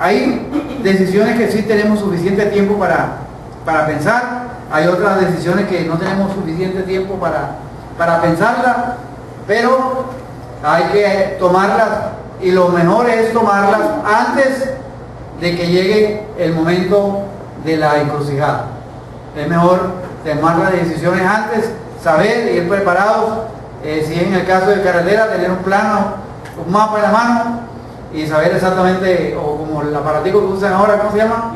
Hay decisiones que sí tenemos suficiente tiempo para pensar, hay otras decisiones que no tenemos suficiente tiempo para pensarlas, pero hay que tomarlas, y lo mejor es tomarlas antes de que llegue el momento de la encrucijada. Es mejor tomar las decisiones antes, saber, ir preparados, si en el caso de carretera, tener un plano, un mapa en la mano y saber exactamente, o como el aparatico que usan ahora, ¿cómo se llama?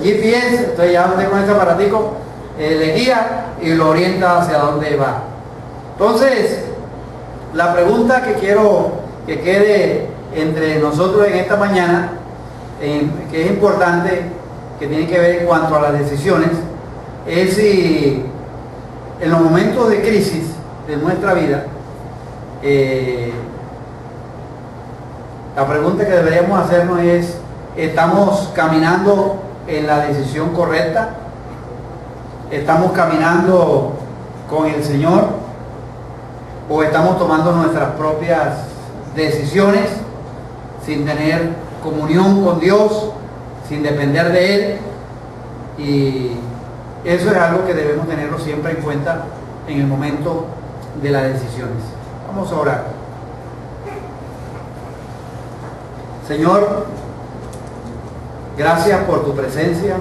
GPS. Entonces ya usted con este aparatico le guía y lo orienta hacia dónde va. Entonces, la pregunta que quiero que quede entre nosotros en esta mañana, que es importante, que tiene que ver en cuanto a las decisiones, es si en los momentos de crisis de nuestra vida, la pregunta que deberíamos hacernos es: ¿estamos caminando en la decisión correcta? ¿Estamos caminando con el Señor? ¿O estamos tomando nuestras propias decisiones sin tener comunión con Dios, sin depender de Él? Y eso es algo que debemos tenerlo siempre en cuenta en el momento de las decisiones. Vamos a orar. Señor, gracias por tu presencia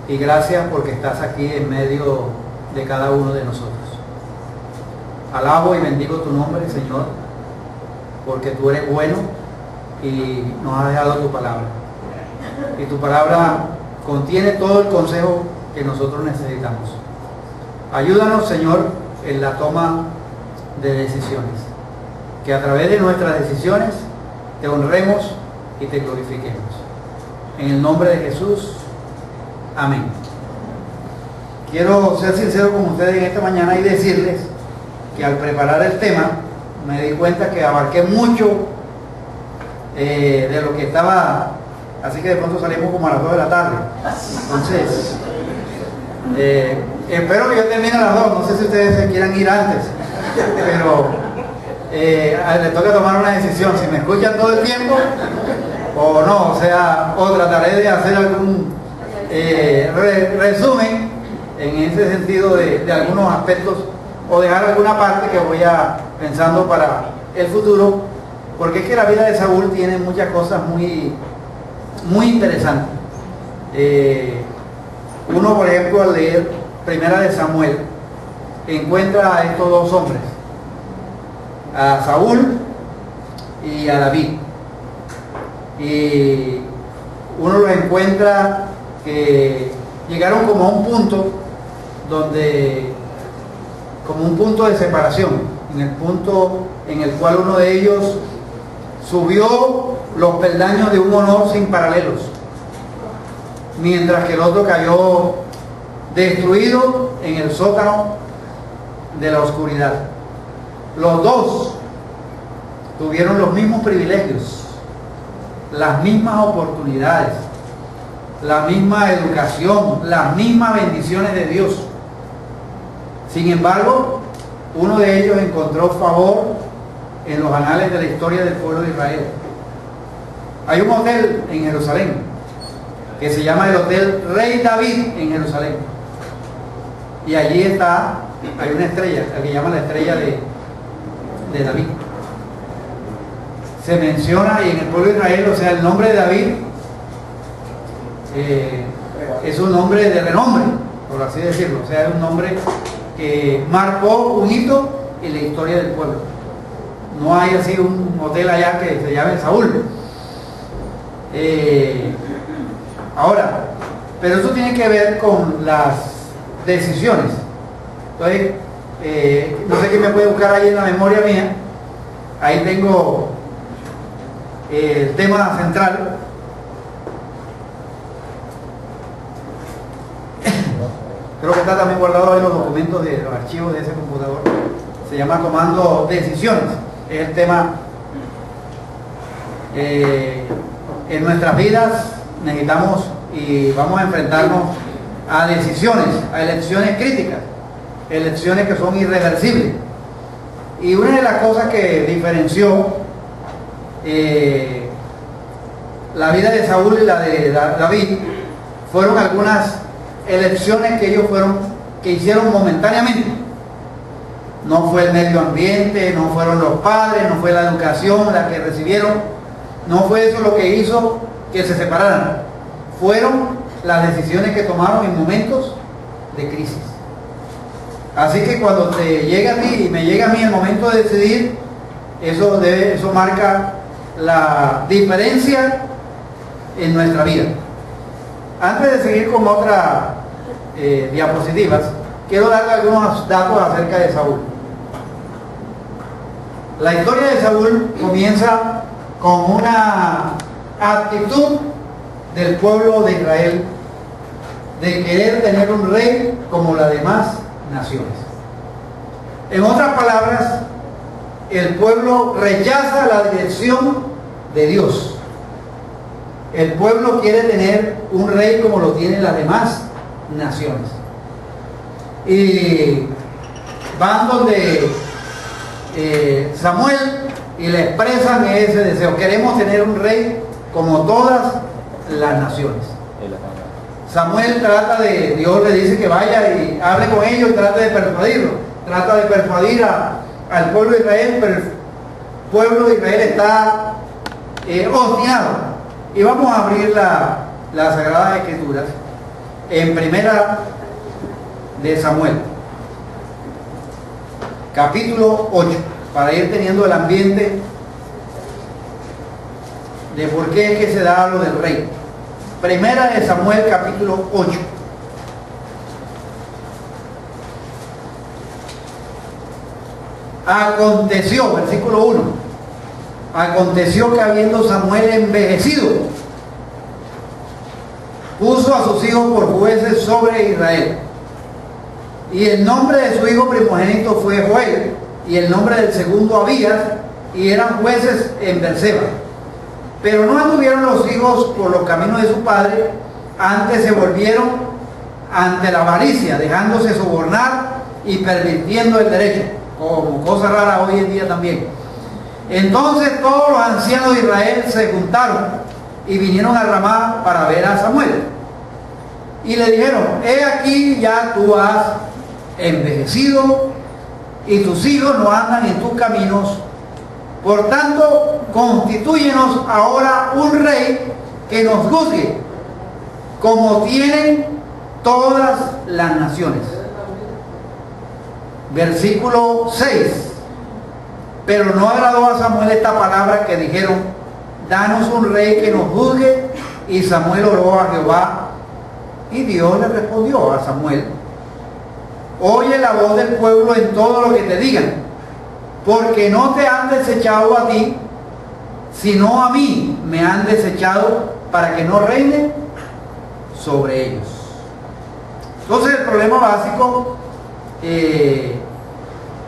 y gracias porque estás aquí en medio de cada uno de nosotros. Alabo y bendigo tu nombre, Señor, porque tú eres bueno y nos has dejado tu palabra. Y tu palabra contiene todo el consejo que nosotros necesitamos. Ayúdanos, Señor, en la toma de decisiones. Que a través de nuestras decisiones te honremos y te glorifiquemos. En el nombre de Jesús, amén. Quiero ser sincero con ustedes en esta mañana y decirles que al preparar el tema me di cuenta que abarqué mucho de lo que estaba, así que de pronto salimos como a las 2 de la tarde. Entonces, espero que yo termine a las 2, no sé si ustedes se quieran ir antes, pero les toca tomar una decisión, si me escuchan todo el tiempo o no, o trataré de hacer algún resumen en ese sentido de algunos aspectos, o dejar alguna parte que voy pensando para el futuro, porque es que la vida de Saúl tiene muchas cosas muy, muy interesantes. Uno, por ejemplo, al leer Primera de Samuel, encuentra a estos dos hombres, a Saúl y a David, y uno los encuentra que llegaron como a un punto como un punto de separación, en el punto en el cual uno de ellos subió los peldaños de un honor sin paralelos, mientras que el otro cayó destruido en el sótano de la oscuridad. Los dos tuvieron los mismos privilegios, las mismas oportunidades, la misma educación, las mismas bendiciones de Dios. Sin embargo, uno de ellos encontró favor en los anales de la historia del pueblo de Israel. Hay un hotel en Jerusalén que se llama el Hotel Rey David en Jerusalén, y allí hay una estrella, la que llama la estrella de David. Se menciona, y en el pueblo de Israel, o sea, el nombre de David es un nombre de renombre, por así decirlo, o sea, es un nombre que marcó un hito en la historia del pueblo. No hay así un hotel allá que se llame Saúl. Ahora, pero eso tiene que ver con las decisiones. Entonces, no sé quién me puede buscar ahí en la memoria mía. Ahí tengo el tema central. Creo que está también guardado en los documentos de los archivos de ese computador. Se llama Comando Decisiones. Es el tema. En nuestras vidas necesitamos y vamos a enfrentarnos a decisiones, a elecciones críticas, elecciones que son irreversibles. Y una de las cosas que diferenció la vida de Saúl y la de David fueron algunas elecciones que hicieron momentáneamente. No fue el medio ambiente, no fueron los padres, no fue la educación la que recibieron, no fue eso lo que hizo que se separaran. Fueron las decisiones que tomaron en momentos de crisis. Así que cuando te llega a ti y me llega a mí el momento de decidir, eso marca la diferencia en nuestra vida. Antes de seguir con otras diapositivas, quiero darle algunos datos acerca de Saúl. La historia de Saúl comienza con una actitud del pueblo de Israel de querer tener un rey como las demás naciones. En otras palabras, el pueblo rechaza la dirección de Dios. El pueblo quiere tener un rey como lo tienen las demás naciones. Y van donde Samuel y le expresan ese deseo. Queremos tener un rey como todas las naciones. Samuel Dios le dice que vaya y hable con ellos y trate de persuadirlo. Trata de persuadir al pueblo de Israel, pero el pueblo de Israel está obstinado. Y vamos a abrir las Sagradas Escrituras en Primera de Samuel, capítulo 8, para ir teniendo el ambiente de por qué es que se da lo del rey. Primera de Samuel, capítulo 8. Aconteció, versículo 1, aconteció que habiendo Samuel envejecido, puso a sus hijos por jueces sobre Israel. Y el nombre de su hijo primogénito fue Joel, y el nombre del segundo Abías, y eran jueces en Berseba. Pero no anduvieron los hijos por los caminos de su padre, antes se volvieron ante la avaricia, dejándose sobornar y pervirtiendo el derecho, como cosa rara hoy en día también. Entonces todos los ancianos de Israel se juntaron y vinieron a Ramá para ver a Samuel. Y le dijeron: he aquí, ya tú has envejecido y tus hijos no andan en tus caminos. Por tanto, constitúyenos ahora un rey que nos juzgue, como tienen todas las naciones. Versículo 6. Pero no agradó a Samuel esta palabra que dijeron: danos un rey que nos juzgue. Y Samuel oró a Jehová, y Dios le respondió a Samuel: oye la voz del pueblo en todo lo que te digan, porque no te han desechado a ti, sino a mí me han desechado para que no reine sobre ellos. Entonces el problema básico es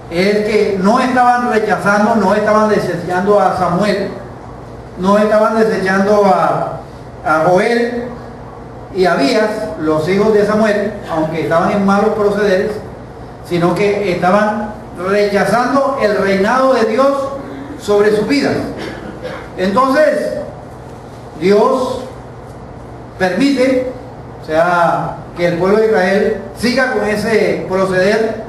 que no estaban rechazando, no estaban desechando a Samuel, no estaban desechando a Joel y Abías, los hijos de Samuel, aunque estaban en malos procederes, sino que estaban rechazando el reinado de Dios sobre sus vidas. Entonces Dios permite, o sea, que el pueblo de Israel siga con ese proceder,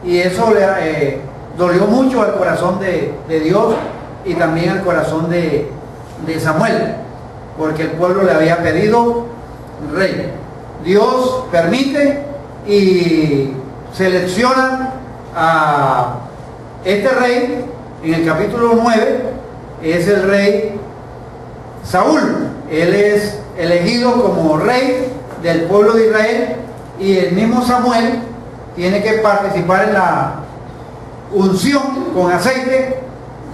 y eso le dolió mucho al corazón de Dios y también al corazón de Samuel, porque el pueblo le había pedido rey. Dios permite y selecciona a este rey. En el capítulo 9 es el rey Saúl. Él es elegido como rey del pueblo de Israel, y el mismo Samuel tiene que participar en la unción con aceite.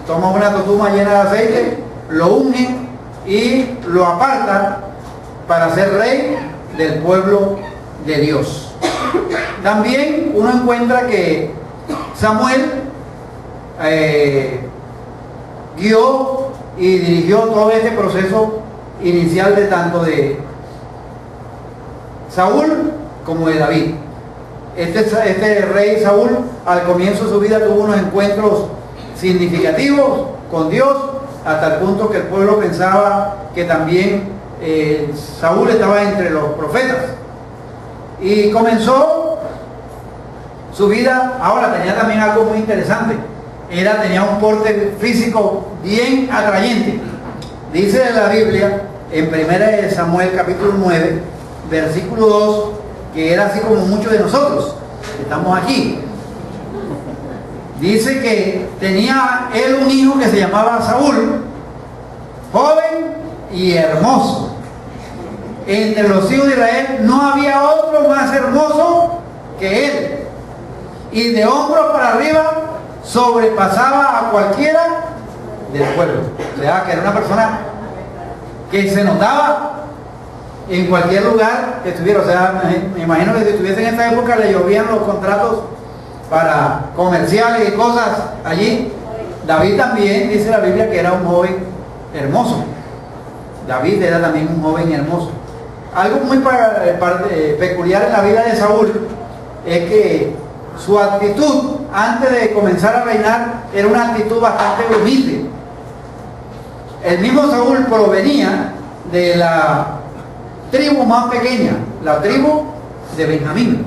Toma una totuma llena de aceite, lo ungen y lo apartan para ser rey del pueblo de Dios. También uno encuentra que Samuel guió y dirigió todo este proceso inicial de tanto de Saúl como de David. Este rey Saúl, al comienzo de su vida, tuvo unos encuentros significativos con Dios, hasta el punto que el pueblo pensaba que también Saúl estaba entre los profetas. Y comenzó su vida. Ahora tenía también algo muy interesante. Tenía un porte físico bien atrayente. Dice la Biblia en 1 Samuel capítulo 9, versículo 2, que era así como muchos de nosotros, que estamos aquí. Dice que tenía él un hijo que se llamaba Saúl, joven y hermoso. Entre los hijos de Israel no había otro más hermoso que él. Y de hombros para arriba sobrepasaba a cualquiera del pueblo. O sea, que era una persona que se notaba en cualquier lugar que estuviera. O sea, me imagino que si estuviese en esta época le llovían los contratos para comerciales y cosas allí. David también, dice la Biblia, que era un joven hermoso. David era también un joven hermoso. Algo muy peculiar en la vida de Saúl es que su actitud antes de comenzar a reinar era una actitud bastante humilde. El mismo Saúl provenía de la tribu más pequeña, la tribu de Benjamín.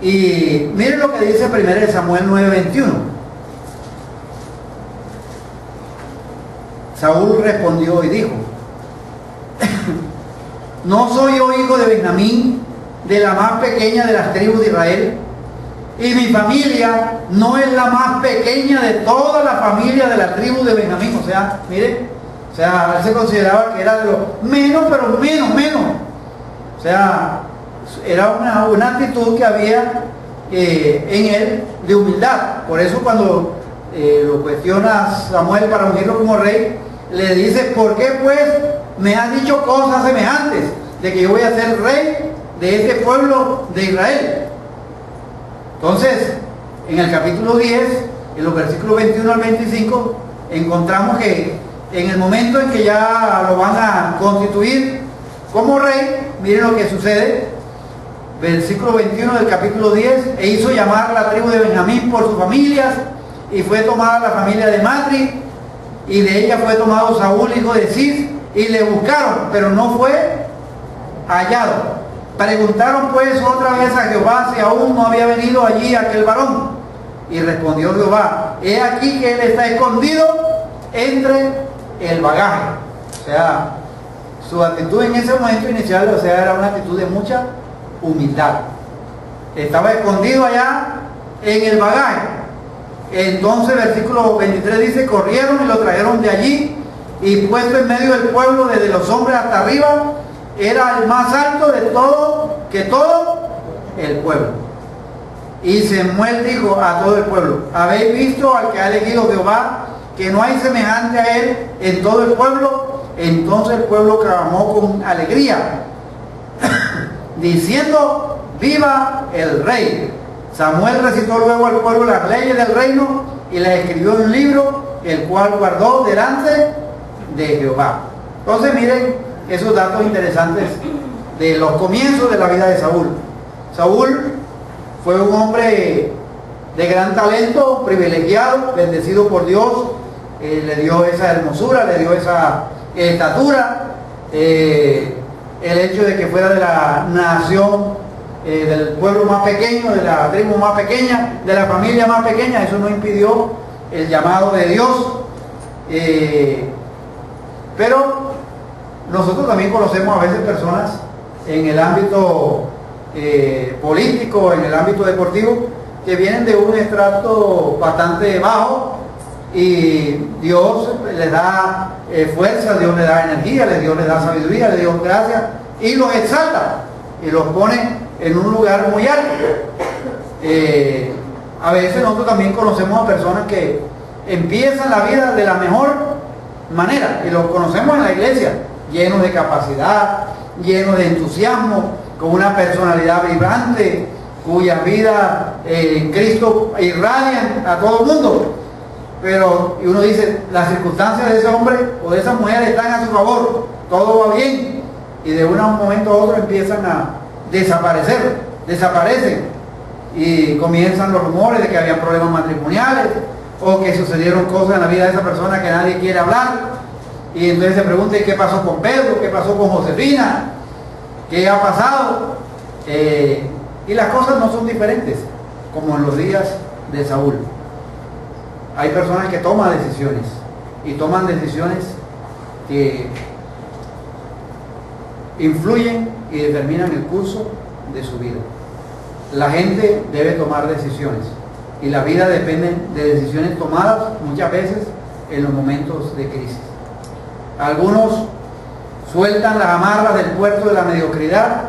Y miren lo que dice 1 Samuel 9:21. Saúl respondió y dijo: ¿no soy yo hijo de Benjamín, de la más pequeña de las tribus de Israel? Y mi familia no es la más pequeña de toda la familia de la tribu de Benjamín. O sea, mire, o sea, él se consideraba que era de los menos, pero menos. O sea, era una actitud que había en él de humildad. Por eso cuando lo cuestiona Samuel para ungirlo como rey, le dice: ¿por qué pues me has dicho cosas semejantes de que yo voy a ser rey de este pueblo de Israel? Entonces, en el capítulo 10, en los versículos 21 al 25, encontramos que en el momento en que ya lo van a constituir como rey, miren lo que sucede. Versículo 21 del capítulo 10: e hizo llamar la tribu de Benjamín por sus familias, y fue tomada la familia de Matri, y de ella fue tomado Saúl, hijo de Cis, y le buscaron, pero no fue hallado. Preguntaron pues otra vez a Jehová si aún no había venido allí aquel varón. Y respondió Jehová: he aquí que él está escondido entre el bagaje. O sea, su actitud en ese momento inicial, o sea, era una actitud de mucha humildad. Estaba escondido allá en el bagaje. Entonces, versículo 23 dice: corrieron y lo trajeron de allí, y puesto en medio del pueblo, desde los hombres hasta arriba, era el más alto de todo el pueblo. Y Samuel dijo a todo el pueblo: ¿habéis visto al que ha elegido Jehová, que no hay semejante a él en todo el pueblo? Entonces el pueblo clamó con alegría, diciendo: viva el rey. Samuel recitó luego al pueblo las leyes del reino y las escribió en un libro, el cual guardó delante de Jehová. Entonces miren esos datos interesantes de los comienzos de la vida de Saúl. Saúl fue un hombre de gran talento, privilegiado, bendecido por Dios. Le dio esa hermosura, le dio esa estatura. El hecho de que fuera de la nación, del pueblo más pequeño, de la tribu más pequeña, de la familia más pequeña, eso no impidió el llamado de Dios. Pero nosotros también conocemos a veces personas en el ámbito político, en el ámbito deportivo, que vienen de un estrato bastante bajo, y Dios les da fuerza, Dios les da energía, Dios les da sabiduría, les da gracia, y los exalta y los pone en un lugar muy alto. A veces nosotros también conocemos a personas que empiezan la vida de la mejor manera, y los conocemos en la iglesia, llenos de capacidad, llenos de entusiasmo, con una personalidad vibrante, cuya vida en Cristo irradian a todo el mundo. Pero y uno dice: las circunstancias de ese hombre o de esa mujer están a su favor, todo va bien, y de un momento a otro empiezan a desaparecen, y comienzan los rumores de que había problemas matrimoniales, o que sucedieron cosas en la vida de esa persona que nadie quiere hablar, y entonces se pregunta qué pasó con Pedro, qué pasó con Josefina, qué ha pasado, y las cosas no son diferentes como en los días de Saúl. Hay personas que toman decisiones, y toman decisiones que influyen y determinan el curso de su vida. La gente debe tomar decisiones, y la vida depende de decisiones tomadas muchas veces en los momentos de crisis. Algunos sueltan las amarras del puerto de la mediocridad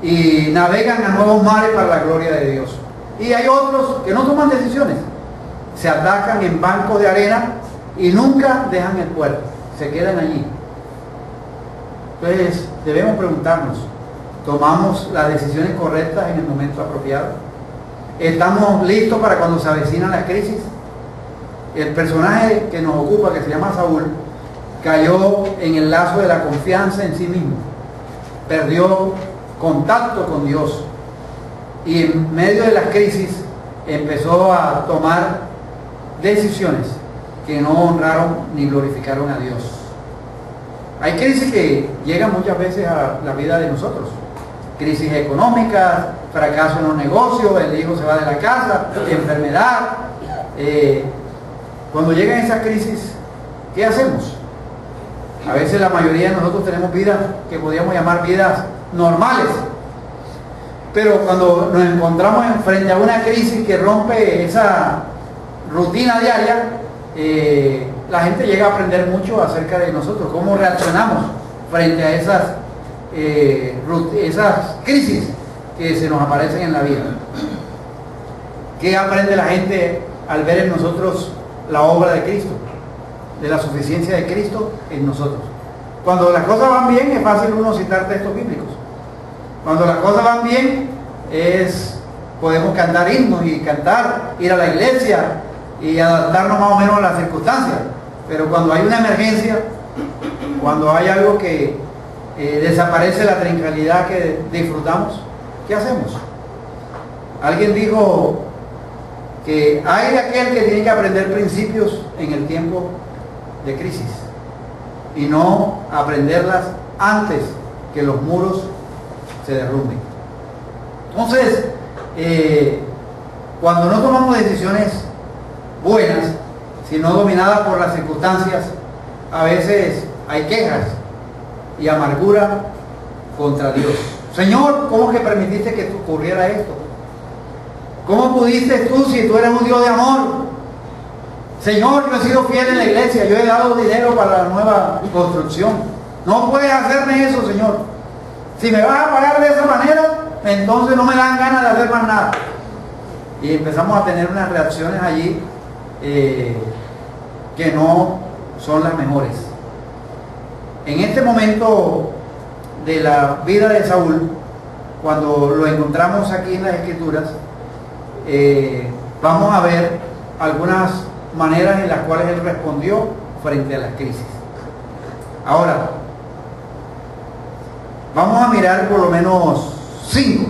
y navegan a nuevos mares para la gloria de Dios. Y hay otros que no toman decisiones, se atacan en bancos de arena y nunca dejan el puerto, se quedan allí. Entonces debemos preguntarnos, ¿tomamos las decisiones correctas en el momento apropiado? ¿Estamos listos para cuando se avecinan las crisis? El personaje que nos ocupa, que se llama Saúl, cayó en el lazo de la confianza en sí mismo, perdió contacto con Dios, y en medio de las crisis empezó a tomar decisiones que no honraron ni glorificaron a Dios. Hay crisis que llegan muchas veces a la vida de nosotros, crisis económicas, fracaso en los negocios, el hijo se va de la casa, enfermedad. Cuando llegan esas crisis, ¿qué hacemos? A veces la mayoría de nosotros tenemos vidas que podríamos llamar vidas normales, pero cuando nos encontramos frente a una crisis que rompe esa rutina diaria, la gente llega a aprender mucho acerca de nosotros, cómo reaccionamos frente a esas crisis que se nos aparecen en la vida. ¿Qué aprende la gente al ver en nosotros la obra de Cristo, de la suficiencia de Cristo en nosotros? Cuando las cosas van bien es fácil uno citar textos bíblicos. Cuando las cosas van bien podemos cantar himnos y cantar, ir a la iglesia y adaptarnos más o menos a las circunstancias. Pero cuando hay una emergencia, cuando hay algo que desaparece la tranquilidad que disfrutamos, ¿qué hacemos? Alguien dijo que hay de aquel que tiene que aprender principios en el tiempo de crisis y no aprenderlas antes que los muros se derrumben. Entonces, cuando no tomamos decisiones buenas, sino dominadas por las circunstancias, a veces hay quejas y amargura contra Dios. Señor, ¿cómo que permitiste que ocurriera esto? ¿Cómo pudiste tú si tú eres un Dios de amor? Señor, yo he sido fiel en la iglesia, yo he dado dinero para la nueva construcción. No puedes hacerme eso, Señor. Si me vas a pagar de esa manera, entonces no me dan ganas de hacer más nada. Y empezamos a tener unas reacciones allí que no son las mejores. En este momento de la vida de Saúl, cuando lo encontramos aquí en las Escrituras, vamos a ver algunas maneras en las cuales él respondió frente a las crisis. Ahora, vamos a mirar por lo menos 5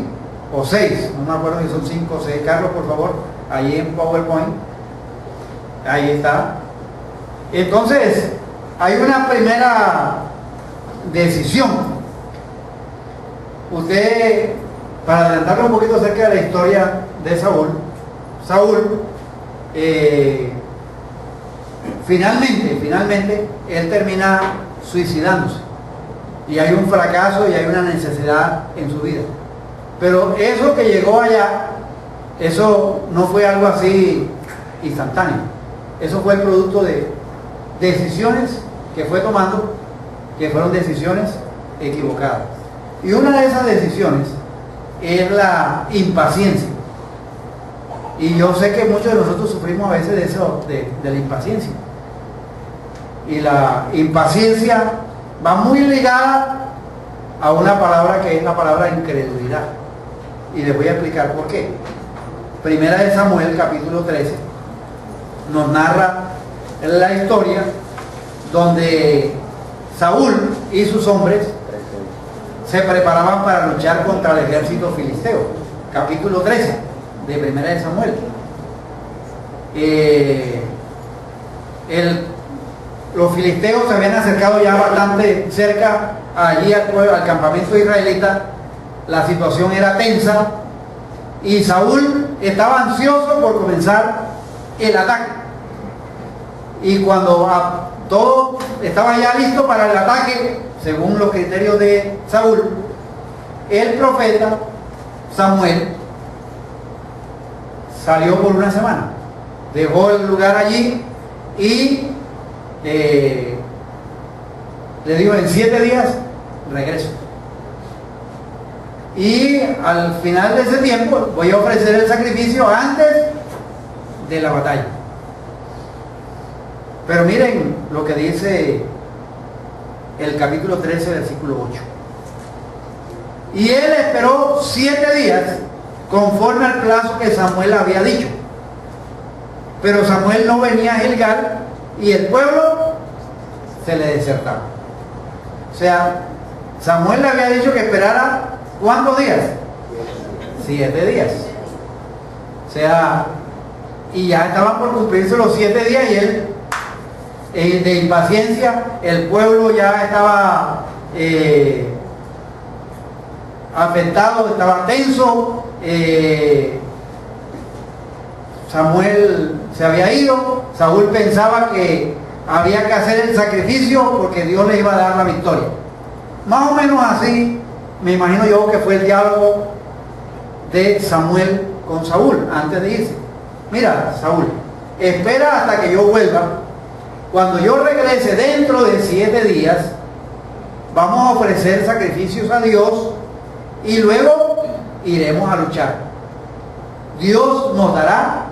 o 6, no me acuerdo si son 5 o 6. Carlos, por favor, ahí en PowerPoint, ahí está. Entonces, hay una primera decisión. Usted, para adelantarle un poquito acerca de la historia de Saúl, finalmente él termina suicidándose, y hay un fracaso y hay una necesidad en su vida. Pero eso que llegó allá, eso no fue algo así instantáneo, eso fue el producto de decisiones que fue tomando, que fueron decisiones equivocadas. Y una de esas decisiones es la impaciencia. Y yo sé que muchos de nosotros sufrimos a veces de eso, de la impaciencia. Y la impaciencia va muy ligada a una palabra que es la palabra incredulidad. Y les voy a explicar por qué. Primera de Samuel, capítulo 13, nos narra la historia donde Saúl y sus hombres se preparaban para luchar contra el ejército filisteo. Capítulo 13 de Primera de Samuel. los filisteos se habían acercado ya bastante cerca allí al campamento israelita. La situación era tensa y Saúl estaba ansioso por comenzar el ataque. Y cuando todo estaba ya listo para el ataque, según los criterios de Saúl, el profeta Samuel salió por una semana, dejó el lugar allí y le dijo: en 7 días regreso, y al final de ese tiempo voy a ofrecer el sacrificio antes de la batalla. Pero miren lo que dice el capítulo 13, versículo 8. Y él esperó 7 días conforme al plazo que Samuel había dicho. Pero Samuel no venía a Gilgal y el pueblo se le desertaba. O sea, Samuel le había dicho que esperara ¿cuántos días? 7 días. O sea, y ya estaban por cumplirse los 7 días y él, de impaciencia, el pueblo ya estaba afectado, estaba tenso. Samuel se había ido. Saúl pensaba que había que hacer el sacrificio porque Dios le iba a dar la victoria. Más o menos así me imagino yo que fue el diálogo de Samuel con Saúl antes de irse. Mira, Saúl, espera hasta que yo vuelva. Cuando yo regrese dentro de 7 días, vamos a ofrecer sacrificios a Dios y luego iremos a luchar. Dios nos dará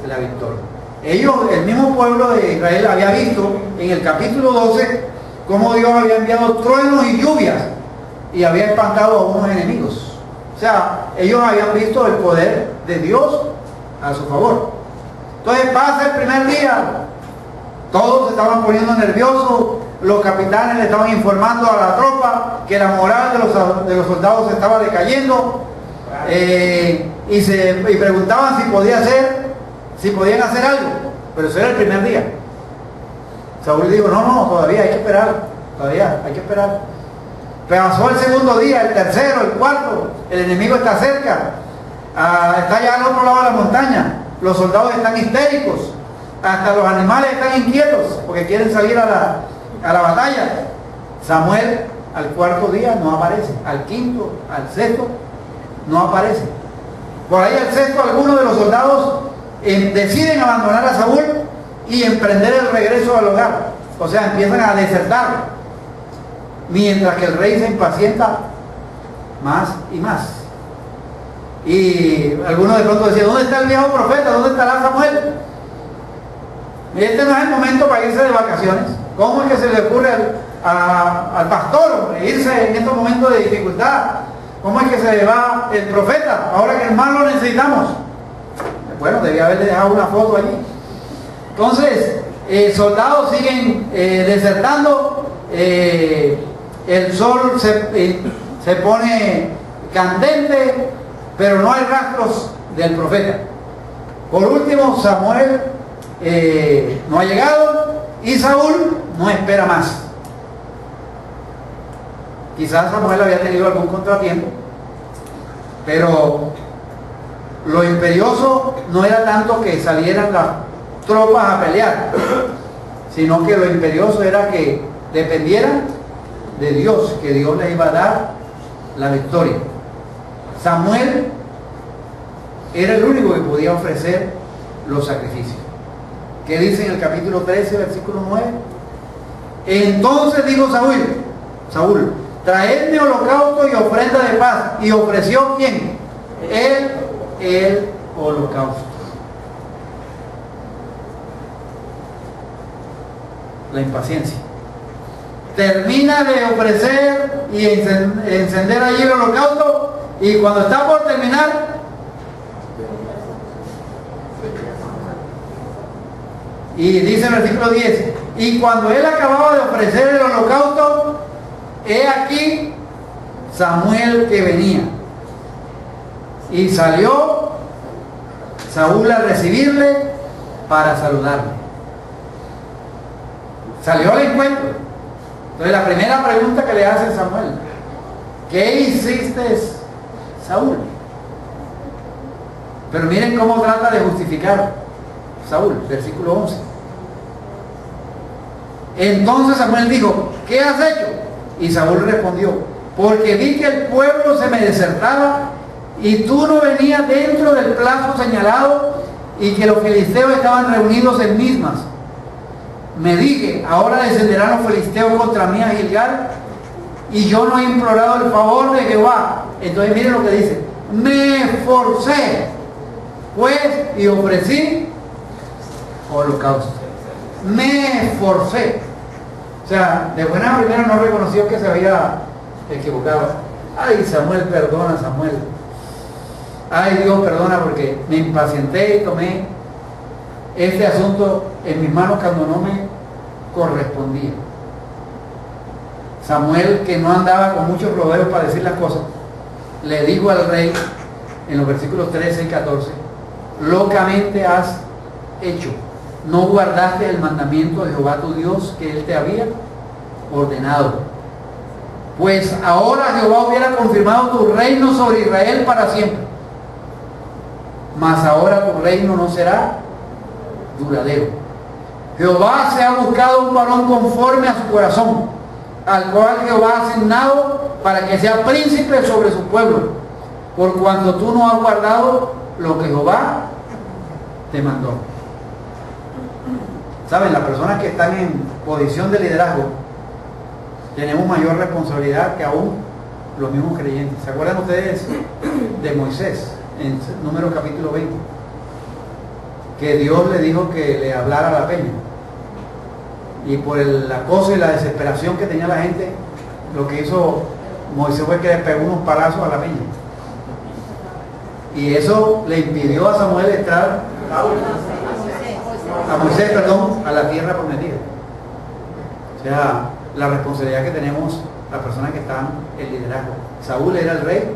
la victoria. El mismo pueblo de Israel había visto en el capítulo 12 cómo Dios había enviado truenos y lluvias y había espantado a unos enemigos. O sea, ellos habían visto el poder de Dios a su favor. Entonces pasa el primer día, todos se estaban poniendo nerviosos, los capitanes le estaban informando a la tropa que la moral de los soldados estaba decayendo, y preguntaban si podían hacer algo, pero eso era el primer día. Saúl dijo: no, todavía hay que esperar. Pero pasó el segundo día, el tercero, el cuarto, el enemigo está cerca, está allá al otro lado de la montaña, los soldados están histéricos, hasta los animales están inquietos porque quieren salir a la batalla. Samuel al cuarto día no aparece, al quinto, al sexto no aparece. Por ahí al sexto algunos de los soldados deciden abandonar a Saúl y emprender el regreso al hogar. O sea, empiezan a desertar, mientras que el rey se impacienta más y más. Y algunos de pronto decían: ¿dónde está el viejo profeta? ¿Dónde estará Samuel? Este no es el momento para irse de vacaciones. ¿Cómo es que se le ocurre al pastor irse en estos momentos de dificultad? ¿Cómo es que se le va el profeta ahora que más lo necesitamos? Bueno, debía haberle dejado una foto allí. Entonces, soldados siguen desertando, el sol se pone candente, pero no hay rastros del profeta. Por último, Samuel no ha llegado y Saúl no espera más. Quizás Samuel había tenido algún contratiempo, pero lo imperioso no era tanto que salieran las tropas a pelear, sino que lo imperioso era que dependieran de Dios, que Dios les iba a dar la victoria. Samuel era el único que podía ofrecer los sacrificios. ¿Qué dice en el capítulo 13, versículo 9? Entonces dijo Saúl: traedme holocausto y ofrenda de paz. ¿Y ofreció quién? El holocausto. La impaciencia. Termina de ofrecer y encender allí el holocausto, y cuando está por terminar, y dice en el versículo 10: y cuando él acababa de ofrecer el holocausto, he aquí Samuel que venía. Y salió Saúl a recibirle, para saludarle. Salió al encuentro. Entonces la primera pregunta que le hace Samuel: ¿qué hiciste, Saúl? Pero miren cómo trata de justificar Saúl, versículo 11. Entonces Samuel dijo: ¿qué has hecho? Y Saúl respondió: porque vi que el pueblo se me desertaba y tú no venías dentro del plazo señalado y que los filisteos estaban reunidos en Mismas. Me dije: ahora descenderán los filisteos contra mí a Gilgal, y yo no he implorado el favor de Jehová. Entonces miren lo que dice: me esforcé pues y ofrecí holocausto. Me esforcé. O sea, de buena primera no reconoció que se había equivocado. Ay, Samuel, perdona, Samuel. Ay, Dios, perdona, porque me impacienté y tomé este asunto en mis manos cuando no me correspondía. Samuel, que no andaba con muchos rodeos para decir las cosas, le dijo al rey en los versículos 13 y 14: locamente has hecho, no guardaste el mandamiento de Jehová tu Dios que él te había ordenado. Pues ahora Jehová hubiera confirmado tu reino sobre Israel para siempre, mas ahora tu reino no será duradero. Jehová se ha buscado un varón conforme a su corazón, al cual Jehová ha asignado para que sea príncipe sobre su pueblo, por cuanto tú no has guardado lo que Jehová te mandó. Saben, las personas que están en posición de liderazgo tenemos mayor responsabilidad que aún los mismos creyentes. ¿Se acuerdan ustedes de Moisés en Números capítulo 20? Que Dios le dijo que le hablara a la peña, y por el acoso y la desesperación que tenía la gente, lo que hizo Moisés fue que le pegó unos palazos a la peña, y eso le impidió a Samuel entrar a Moisés, a la tierra prometida. O sea, la responsabilidad que tenemos las personas que están en liderazgo. Saúl era el rey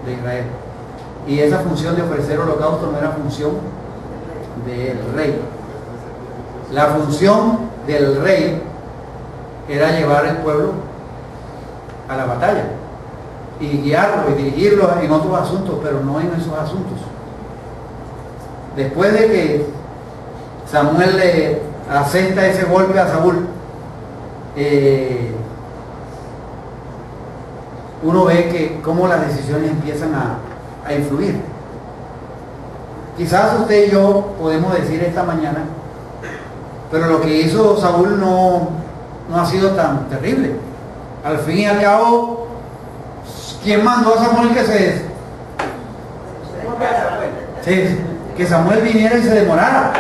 de Israel, y esa función de ofrecer holocausto no era función del rey. La función del rey era llevar el pueblo a la batalla y guiarlo y dirigirlo en otros asuntos, pero no en esos asuntos. Después de que Samuel le asesta ese golpe a Saúl, uno ve que cómo las decisiones empiezan a influir. Quizás usted y yo podemos decir esta mañana: pero lo que hizo Saúl no ha sido tan terrible. Al fin y al cabo, ¿quién mandó a Samuel que Samuel viniera y se demorara?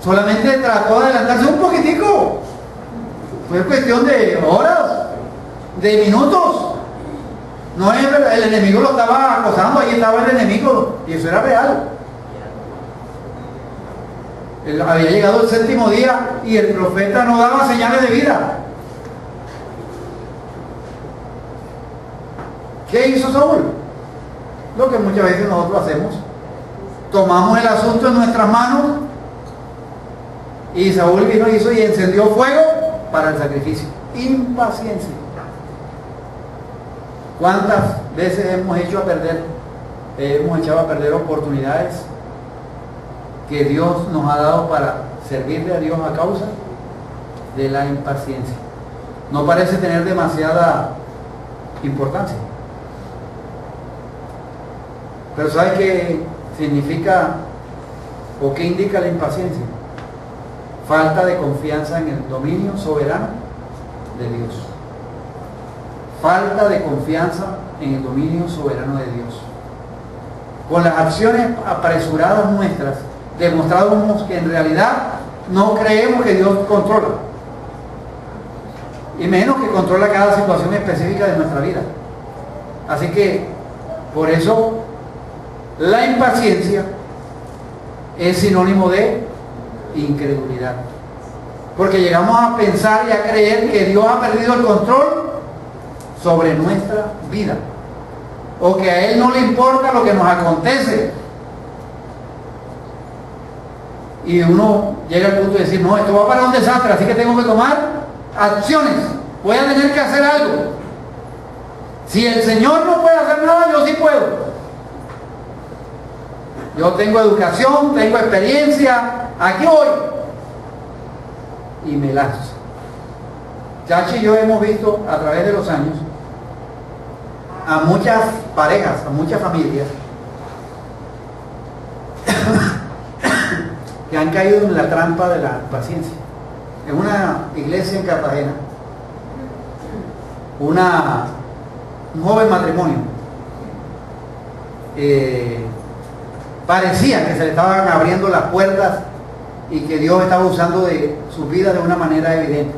Solamente trató de adelantarse un poquitico. Fue cuestión de horas, de minutos. No es el enemigo lo estaba acosando, ahí estaba el enemigo, y eso era real. Había llegado el séptimo día y el profeta no daba señales de vida. ¿Qué hizo Saúl? Lo que muchas veces nosotros hacemos: tomamos el asunto en nuestras manos, y Saúl vino y hizo y encendió fuego para el sacrificio. Impaciencia. ¿Cuántas veces hemos echado a perder oportunidades que Dios nos ha dado para servirle a Dios a causa de la impaciencia? No parece tener demasiada importancia, pero ¿sabe qué significa o qué indica la impaciencia? Falta de confianza en el dominio soberano de Dios. Falta de confianza en el dominio soberano de Dios. Con las acciones apresuradas nuestras demostramos que en realidad no creemos que Dios controla, y menos que controla cada situación específica de nuestra vida. Así que por eso la impaciencia es sinónimo de incredulidad, porque llegamos a pensar y a creer que Dios ha perdido el control sobre nuestra vida, o que a Él no le importa lo que nos acontece. Y uno llega al punto de decir, no, esto va para un desastre, así que tengo que tomar acciones, voy a tener que hacer algo. Si el Señor no puede hacer nada, yo sí puedo. Yo tengo educación, tengo experiencia, aquí voy. Y me lanzo. Chachi y yo hemos visto a través de los años a muchas parejas, a muchas familias que han caído en la trampa de la paciencia. En una iglesia en Cartagena, un joven matrimonio, parecía que se le estaban abriendo las puertas y que Dios estaba usando de sus vidas de una manera evidente,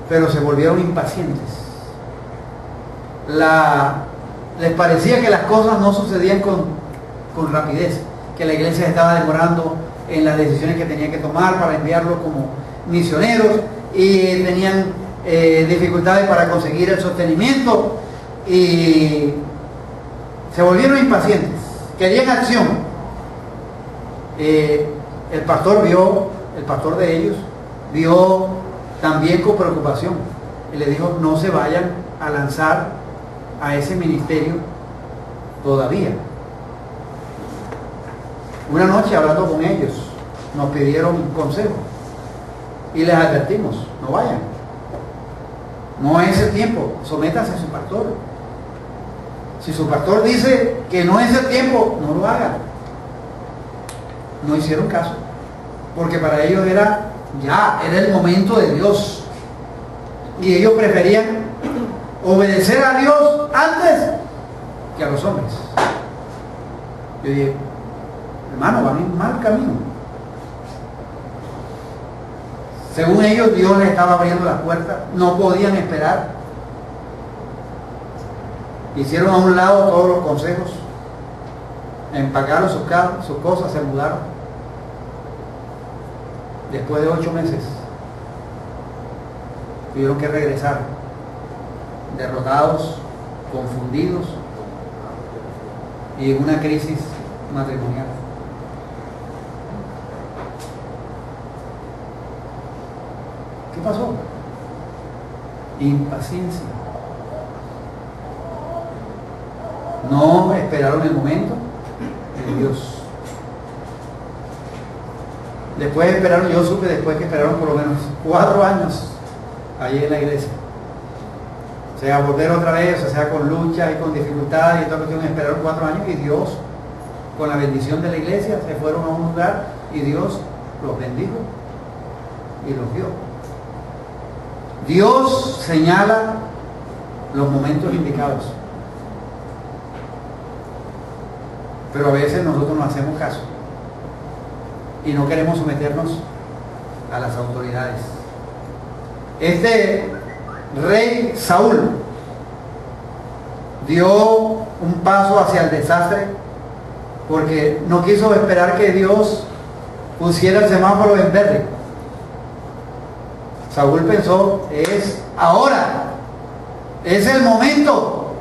pero se volvieron impacientes. Les parecía que las cosas no sucedían con rapidez, que la iglesia estaba demorando en las decisiones que tenía que tomar para enviarlos como misioneros, y tenían dificultades para conseguir el sostenimiento y se volvieron impacientes, querían acción. El pastor de ellos vio también con preocupación y le dijo, no se vayan a lanzar a ese ministerio todavía. Una noche hablando con ellos nos pidieron consejo y les advertimos, no vayan, no es el tiempo, sométanse a su pastor. Si su pastor dice que no es el tiempo, no lo hagan. No hicieron caso, porque para ellos era el momento de Dios, y ellos preferían obedecer a Dios antes que a los hombres. Yo dije, hermano, van en mal camino. Según ellos, Dios les estaba abriendo las puertas, no podían esperar. Hicieron a un lado todos los consejos, empacaron sus cosas, se mudaron. Después de 8 meses tuvieron que regresar, derrotados, confundidos y en una crisis matrimonial. ¿Qué pasó? Impaciencia. No esperaron el momento de Dios. Después esperaron, yo supe después que esperaron por lo menos 4 años allí en la iglesia. O sea, volver otra vez, o sea, con luchas y con dificultades y toda cuestión, esperaron 4 años y Dios, con la bendición de la iglesia, se fueron a un lugar y Dios los bendijo y los dio. Dios señala los momentos indicados, pero a veces nosotros no hacemos caso y no queremos someternos a las autoridades. Este rey Saúl dio un paso hacia el desastre porque no quiso esperar que Dios pusiera el semáforo en verde. Saúl pensó, es ahora, es el momento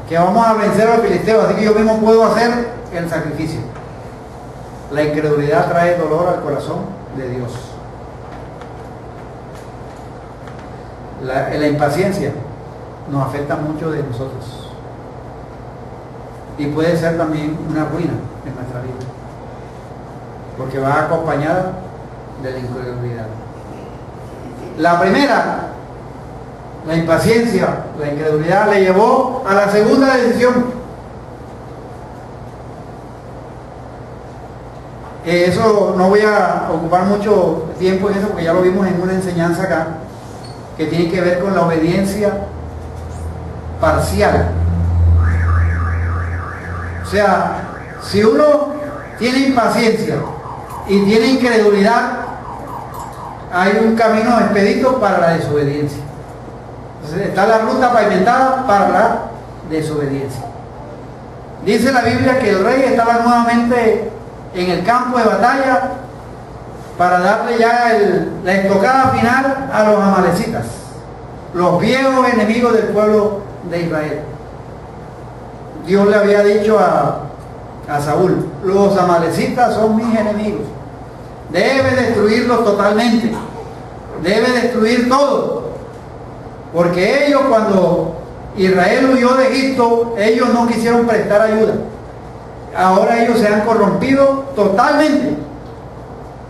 que vamos a vencer a los filisteos, así que yo mismo puedo hacer el sacrificio. La incredulidad trae dolor al corazón de Dios. La impaciencia nos afecta mucho de nosotros y puede ser también una ruina en nuestra vida, porque va acompañada de la incredulidad. La primera, la impaciencia, la incredulidad, le llevó a la segunda decisión. Eso no voy a ocupar mucho tiempo en eso porque ya lo vimos en una enseñanza acá, que tiene que ver con la obediencia parcial. O sea, si uno tiene impaciencia y tiene incredulidad, hay un camino expedito para la desobediencia. Entonces está la ruta pavimentada para la desobediencia. Dice la Biblia que el rey estaba nuevamente en el campo de batalla para darle ya la estocada final a los amalecitas, los viejos enemigos del pueblo de Israel. Dios le había dicho a Saúl: los amalecitas son mis enemigos, debe destruirlos totalmente, debe destruir todo, porque ellos, cuando Israel huyó de Egipto, ellos no quisieron prestar ayuda. Ahora ellos se han corrompido totalmente,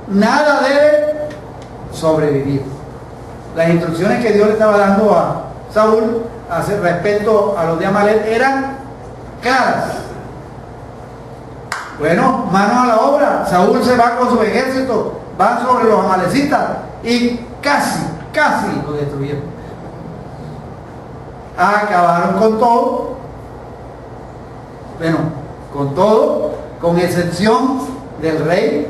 nada debe sobrevivir. Las instrucciones que Dios le estaba dando a Saúl respecto a los de Amalek eran claras. Bueno, manos a la obra. Saúl se va con su ejército, van sobre los amalecitas y casi lo destruyeron. Acabaron con todo. Bueno, con todo, con excepción del rey,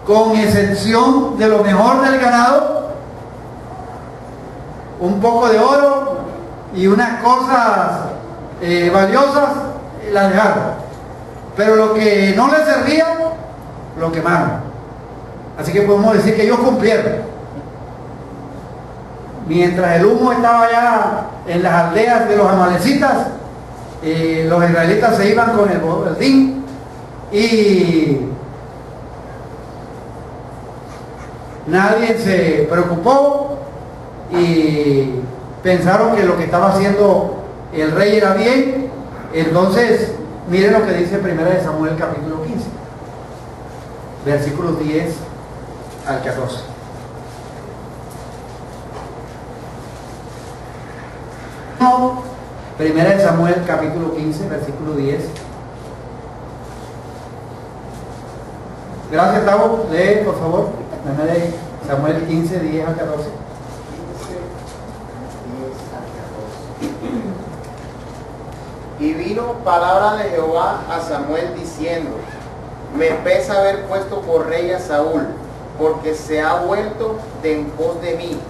con excepción de lo mejor del ganado, un poco de oro y unas cosas valiosas, las dejaron. Pero lo que no les servía, lo quemaron. Así que podemos decir que ellos cumplieron. Mientras el humo estaba ya en las aldeas de los amalecitas, los israelitas se iban con el boletín y nadie se preocupó y pensaron que lo que estaba haciendo el rey era bien. Entonces, miren lo que dice 1 Samuel capítulo 15, versículos 10 al 14. No, 1 Samuel capítulo 15, versículo 10. Gracias, Tavo. Lee, por favor. 1 Samuel 15, 10 al 14. Y vino palabra de Jehová a Samuel diciendo: me pesa haber puesto por rey a Saúl, porque se ha vuelto de en pos de mí,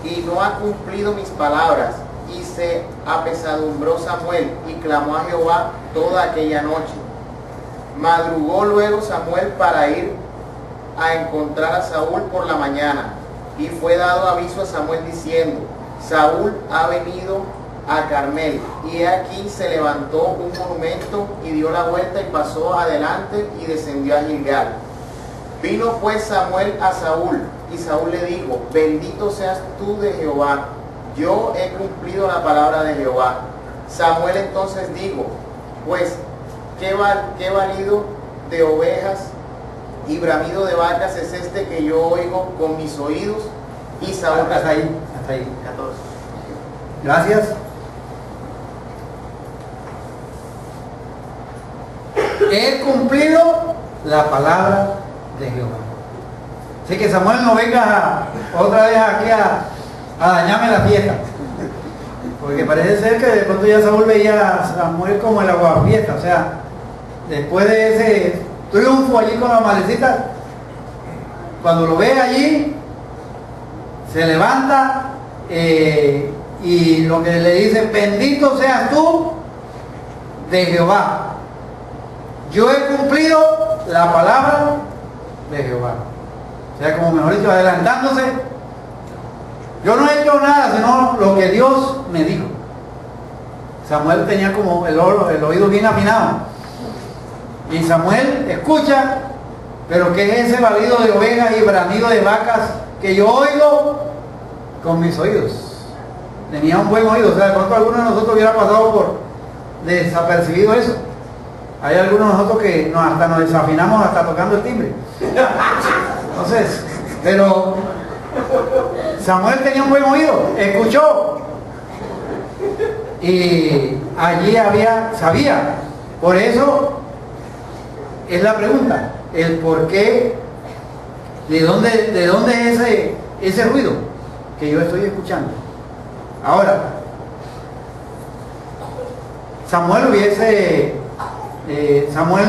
y no ha cumplido mis palabras. Y se apesadumbró Samuel, y clamó a Jehová toda aquella noche. Madrugó luego Samuel para ir a encontrar a Saúl por la mañana, y fue dado aviso a Samuel diciendo: Saúl ha venido a Carmel, y he aquí se levantó un monumento, y dio la vuelta y pasó adelante y descendió a Gilgal. Vino pues Samuel a Saúl, y Saúl le dijo: bendito seas tú de Jehová, yo he cumplido la palabra de Jehová. Samuel entonces dijo: pues qué balido de ovejas y bramido de vacas es este que yo oigo con mis oídos. Y Saúl... Hasta ahí. 14. Gracias. He cumplido la palabra de Jehová. Así que Samuel, no venga otra vez aquí a dañarme la fiesta, porque parece ser que de pronto ya Saúl veía a Samuel como el aguafiesta. O sea, después de ese triunfo allí con la malecita, cuando lo ve allí, se levanta y lo que le dice: bendito seas tú de Jehová, yo he cumplido la palabra de Jehová. O sea, como mejor dicho, adelantándose: yo no he hecho nada sino lo que Dios me dijo. Samuel tenía como el oído bien afinado, y Samuel escucha, pero ¿qué es ese balido de ovejas y bramido de vacas que yo oigo con mis oídos? Tenía un buen oído. O sea, de pronto alguno de nosotros hubiera pasado por desapercibido eso. Hay algunos de nosotros que hasta nos desafinamos hasta tocando el timbre. Entonces, pero Samuel tenía un buen oído, escuchó, y allí sabía. Por eso es la pregunta, el por qué, de dónde es ese ruido que yo estoy escuchando. Ahora, Samuel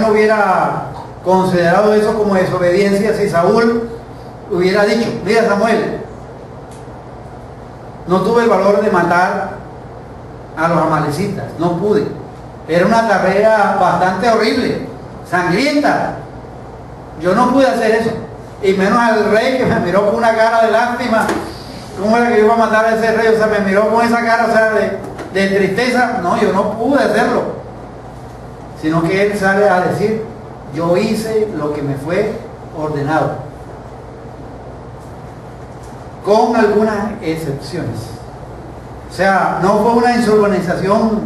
no hubiera considerado eso como desobediencia si Saúl hubiera dicho: mira, Samuel, no tuve el valor de matar a los amalecitas, no pude, era una tarea bastante horrible, sangrienta, yo no pude hacer eso, y menos al rey, que me miró con una cara de lástima. ¿Cómo era que yo iba a matar a ese rey? O sea, me miró con esa cara, o sea, de tristeza. No, yo no pude hacerlo. sino que él sale a decir, yo hice lo que me fue ordenado, con algunas excepciones. O sea, no fue una insubordinación,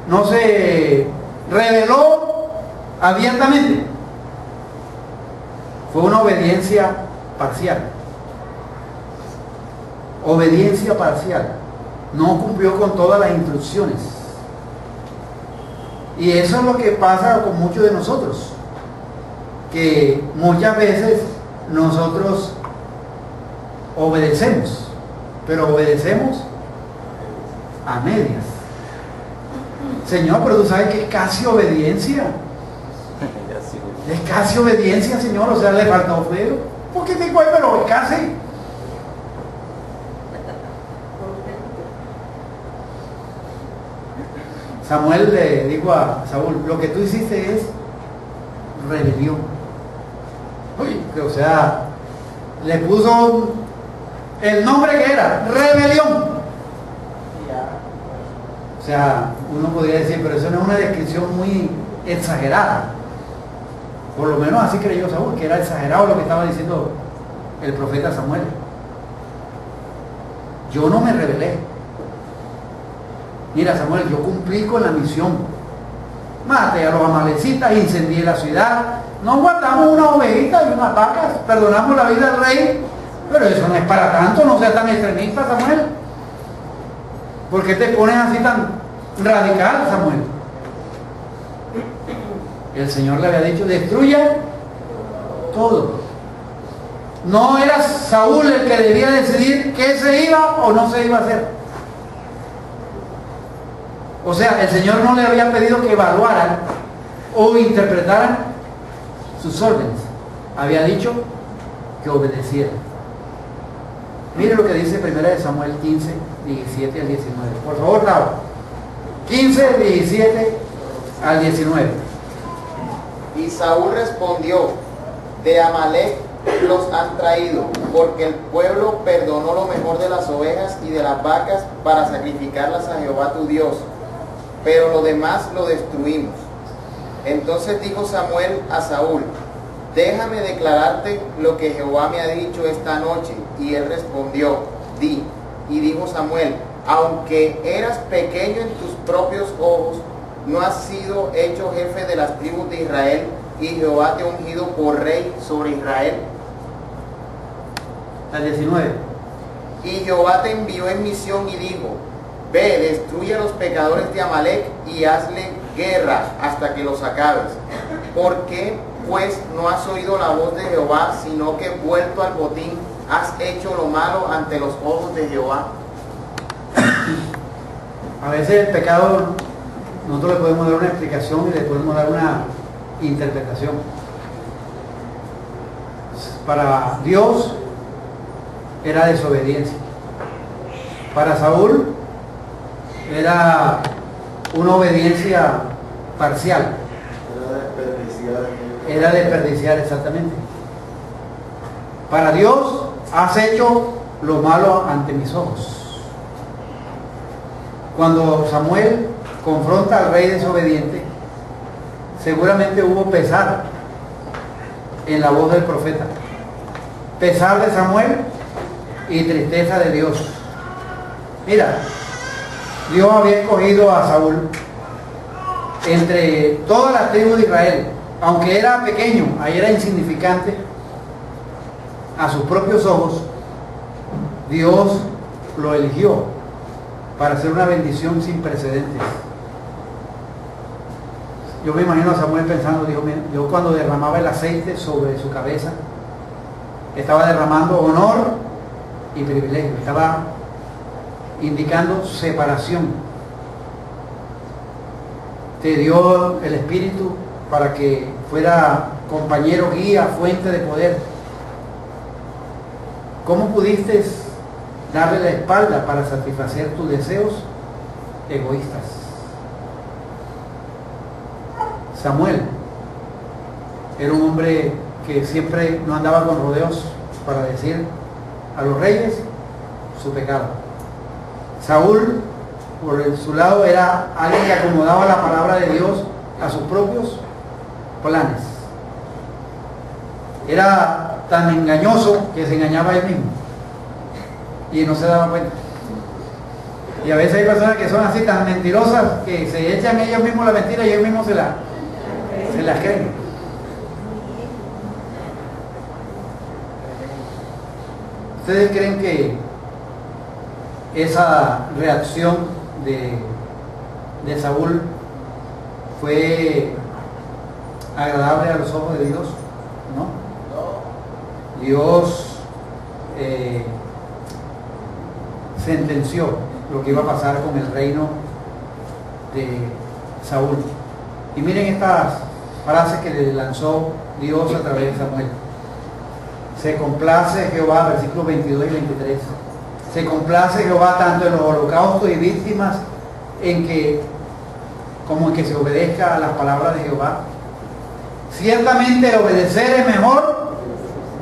no se reveló abiertamente, fue una obediencia parcial. Obediencia parcial. No cumplió con todas las instrucciones. Y eso es lo que pasa con muchos de nosotros, que muchas veces nosotros obedecemos, pero obedecemos a medias. Señor, pero tú sabes que es casi obediencia. Es casi obediencia, Señor, o sea, le faltó feo. ¿Por qué te digo, pero es casi? Samuel le dijo a Saúl, lo que tú hiciste es rebelión. Uy, o sea, le puso el nombre que era, rebelión. O sea, uno podría decir, pero eso no es una descripción muy exagerada. Por lo menos así creyó Saúl, que era exagerado lo que estaba diciendo el profeta Samuel. Yo no me rebelé. Mira, Samuel, yo cumplí con la misión. Maté a los amalecitas, incendié la ciudad, no guardamos una ovejita y unas vacas, perdonamos la vida del rey, pero eso no es para tanto, no seas tan extremista, Samuel. ¿Por qué te pones así tan radical, Samuel? El Señor le había dicho, destruya todo. No era Saúl el que debía decidir qué se iba o no se iba a hacer. O sea, el Señor no le había pedido que evaluaran o interpretaran sus órdenes. Había dicho que obedecieran. Mire lo que dice 1 Samuel 15, 17 al 19. Por favor, Raúl. 15, 17 al 19. Y Saúl respondió, de Amalec los han traído, porque el pueblo perdonó lo mejor de las ovejas y de las vacas para sacrificarlas a Jehová tu Dios, pero lo demás lo destruimos. Entonces dijo Samuel a Saúl, déjame declararte lo que Jehová me ha dicho esta noche. Y él respondió, di. Y dijo Samuel, aunque eras pequeño en tus propios ojos, no has sido hecho jefe de las tribus de Israel, y Jehová te ha ungido por rey sobre Israel. Al 19. Y Jehová te envió en misión y dijo, ve, destruye a los pecadores de Amalec y hazle guerra hasta que los acabes. ¿Por qué, pues, no has oído la voz de Jehová, sino que vuelto al botín has hecho lo malo ante los ojos de Jehová? A veces el pecado, nosotros le podemos dar una explicación y le podemos dar una interpretación. Para Dios era desobediencia. Para Saúl era una obediencia parcial. Era desperdiciar, exactamente. Para Dios, has hecho lo malo ante mis ojos. Cuando Samuel confronta al rey desobediente, seguramente hubo pesar en la voz del profeta. Pesar de Samuel y tristeza de Dios. Mira, Dios había escogido a Saúl entre todas las tribus de Israel, aunque era pequeño, ahí era insignificante a sus propios ojos. Dios lo eligió para hacer una bendición sin precedentes. Yo me imagino a Samuel pensando, Dios mío, yo cuando derramaba el aceite sobre su cabeza, estaba derramando honor y privilegio, estaba indicando separación. Te dio el Espíritu para que fuera compañero, guía, fuente de poder. ¿Cómo pudiste darle la espalda para satisfacer tus deseos egoístas? Samuel era un hombre que siempre no andaba con rodeos para decir a los reyes su pecado. Saúl por su lado, era alguien que acomodaba la palabra de Dios a sus propios planes. Era tan engañoso que se engañaba a él mismo y no se daba cuenta. Y a veces hay personas que son así tan mentirosas que se echan ellos mismos la mentira y ellos mismos se la creen. ¿Ustedes creen que esa reacción de Saúl fue agradable a los ojos de Dios? ¿No? Dios sentenció lo que iba a pasar con el reino de Saúl. Y miren estas frases que le lanzó Dios a través de Samuel. Se complace Jehová, versículos 22 y 23. Se complace Jehová tanto en los holocaustos y víctimas como en que se obedezca a las palabras de Jehová. Ciertamente el obedecer es mejor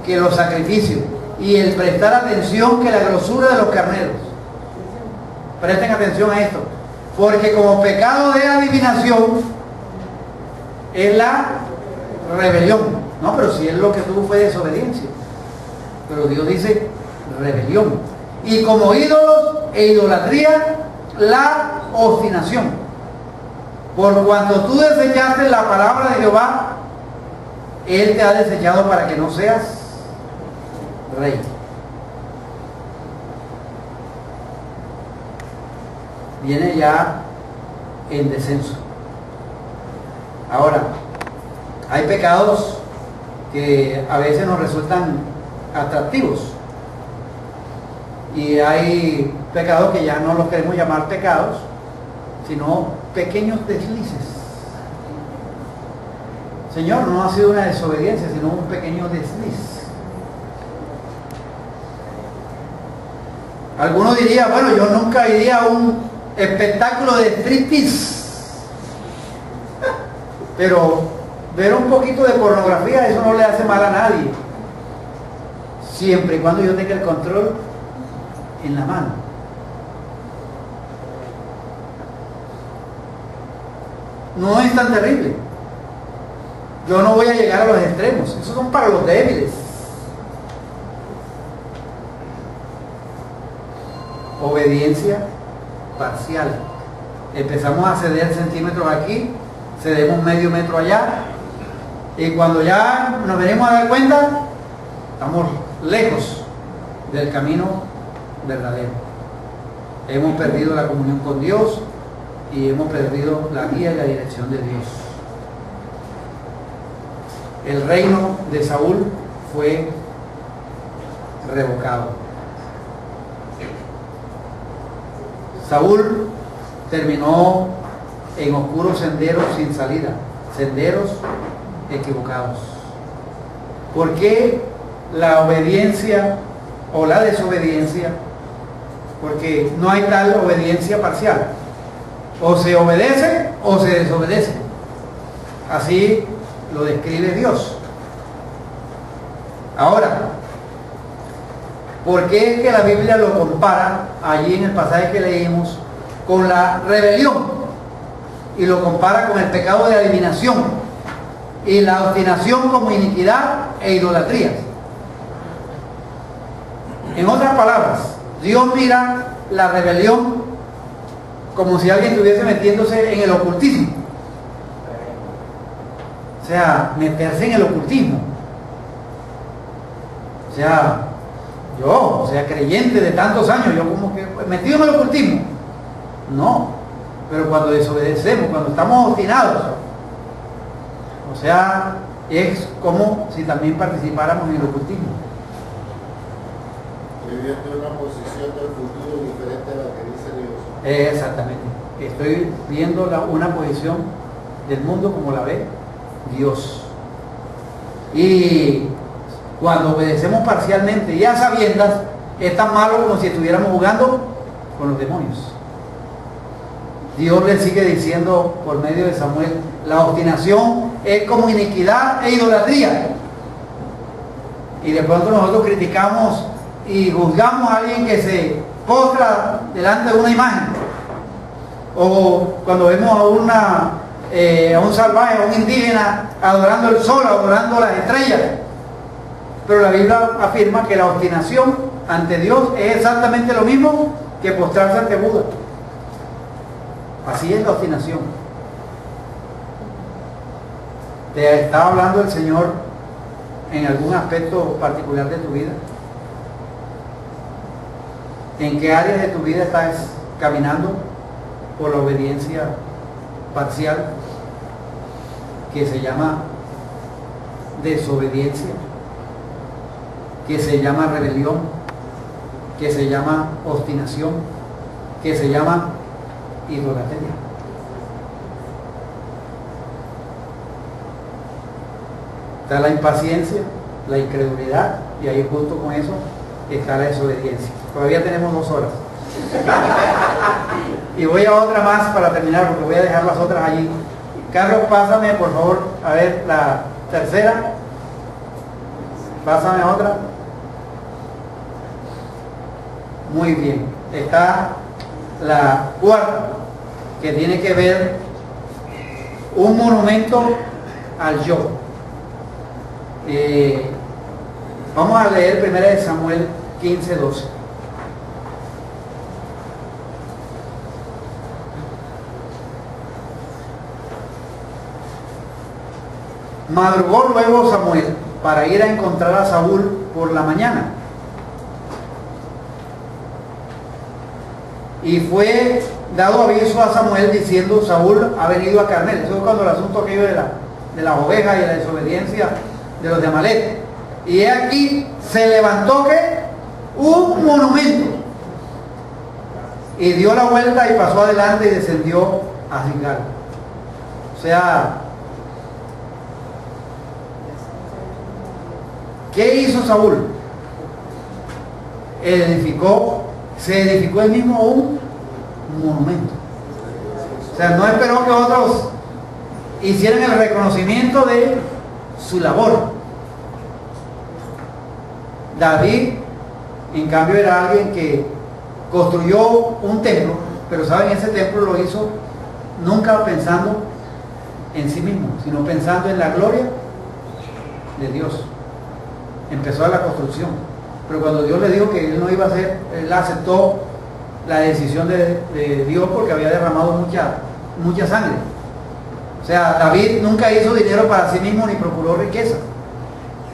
que los sacrificios y el prestar atención que la grosura de los carneros. Presten atención a esto, porque como pecado de adivinación es la rebelión. No, pero si él lo que tuvo fue desobediencia, pero Dios dice rebelión. Y como ídolos e idolatría, la obstinación. Por cuanto tú desechaste la palabra de Jehová, Él te ha desechado para que no seas rey. Viene ya en descenso. Ahora, hay pecados que a veces nos resultan atractivos y hay pecados que ya no los queremos llamar pecados, sino pequeños deslices. Señor, no ha sido una desobediencia, sino un pequeño desliz. Algunos dirían, bueno, yo nunca iría a un espectáculo de striptease, pero ver un poquito de pornografía, eso no le hace mal a nadie, siempre y cuando yo tenga el control en la mano. No es tan terrible. Yo no voy a llegar a los extremos, esos son para los débiles. Obediencia parcial. Empezamos a ceder centímetros aquí, cedemos medio metro allá, y cuando ya nos venimos a dar cuenta, estamos lejos del camino verdadero. Hemos perdido la comunión con Dios y hemos perdido la guía y la dirección de Dios. El reino de Saúl fue revocado. Saúl terminó en oscuros senderos sin salida, senderos equivocados. ¿Por qué la obediencia o la desobediencia? Porque no hay tal obediencia parcial. O se obedece o se desobedece. Así lo describe Dios. Ahora, ¿por qué es que la Biblia lo compara allí en el pasaje que leímos con la rebelión? Y lo compara con el pecado de adivinación y la obstinación como iniquidad e idolatría. En otras palabras, Dios mira la rebelión como si alguien estuviese metiéndose en el ocultismo. O sea, meterse en el ocultismo. O sea, yo, creyente de tantos años, yo como que metido en el ocultismo. No, pero cuando desobedecemos, cuando estamos obstinados, o sea, es como si también participáramos en el ocultismo. Viviendo en una posición del futuro diferente a la que dice Dios. Exactamente. Estoy viendo una posición del mundo como la ve Dios. Y cuando obedecemos parcialmente y a sabiendas, es tan malo como si estuviéramos jugando con los demonios. Dios le sigue diciendo por medio de Samuel, la obstinación es como iniquidad e idolatría. Y de pronto nosotros criticamos y juzgamos a alguien que se postra delante de una imagen. O cuando vemos a un salvaje, a un indígena adorando el sol, adorando las estrellas. Pero la Biblia afirma que la obstinación ante Dios es exactamente lo mismo que postrarse ante Buda. Así es la obstinación. ¿Te está hablando el Señor en algún aspecto particular de tu vida? ¿En qué áreas de tu vida estás caminando por la obediencia parcial, que se llama desobediencia, que se llama rebelión, que se llama obstinación, que se llama idolatría? Está la impaciencia, la incredulidad, y ahí junto con eso está la desobediencia. Todavía tenemos 2 horas. Y voy a otra más para terminar, porque voy a dejar las otras allí. Carlos, pásame por favor, a ver la tercera. Pásame otra. Muy bien. Está la cuarta, que tiene que ver un monumento al yo. Vamos a leer 1 Samuel 15:12. Madrugó luego Samuel para ir a encontrar a Saúl por la mañana. Y fue dado aviso a Samuel diciendo: Saúl ha venido a Carmel. Eso es cuando el asunto aquello de las ovejas y la desobediencia de los de Amalek. Y he aquí, se levantó ¿qué? Un monumento. Y dio la vuelta y pasó adelante y descendió a Gilgal. O sea, ¿qué hizo Saúl? Se edificó él mismo un monumento. O sea, no esperó que otros hicieran el reconocimiento de su labor. David, en cambio, era alguien que construyó un templo, pero saben, ese templo lo hizo nunca pensando en sí mismo, sino pensando en la gloria de Dios. Empezó la construcción, pero cuando Dios le dijo que él no iba a hacer, él aceptó la decisión de Dios, porque había derramado mucha sangre. O sea, David nunca hizo dinero para sí mismo ni procuró riqueza.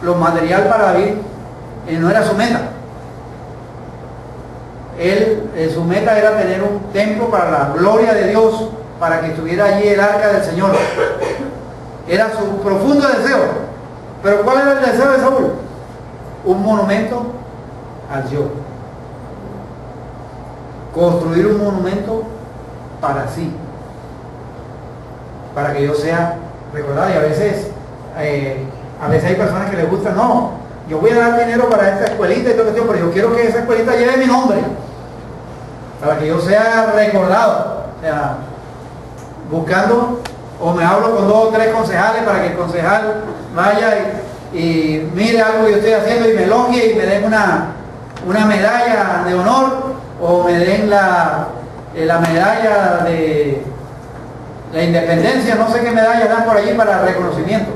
Lo material para David no era su meta. Su meta era tener un templo para la gloria de Dios, para que estuviera allí el arca del Señor. Era su profundo deseo. Pero ¿cuál era el deseo de Saúl? Un monumento al yo. Construir un monumento para sí, para que yo sea recordado. Y a veces hay personas que les gusta: no, yo voy a dar dinero para esta escuelita y todo esto, pero yo quiero que esa escuelita lleve mi nombre, para que yo sea recordado. O sea, buscando, o me hablo con 2 o 3 concejales para que el concejal vaya y mire algo que yo estoy haciendo y me elogie y me den una medalla de honor, o me den la medalla de la independencia, no sé qué medalla dan por allí para reconocimiento,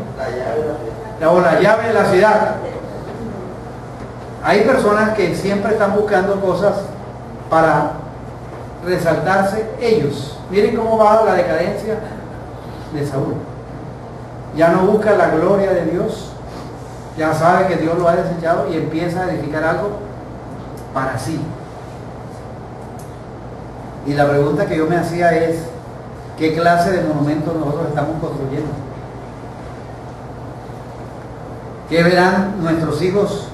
o la llave de la ciudad. Hay personas que siempre están buscando cosas para resaltarse ellos. Miren cómo va la decadencia de Saúl. Ya no busca la gloria de Dios, ya sabe que Dios lo ha desechado y empieza a edificar algo para sí. Y la pregunta que yo me hacía es: ¿qué clase de monumentos nosotros estamos construyendo? ¿Qué verán nuestros hijos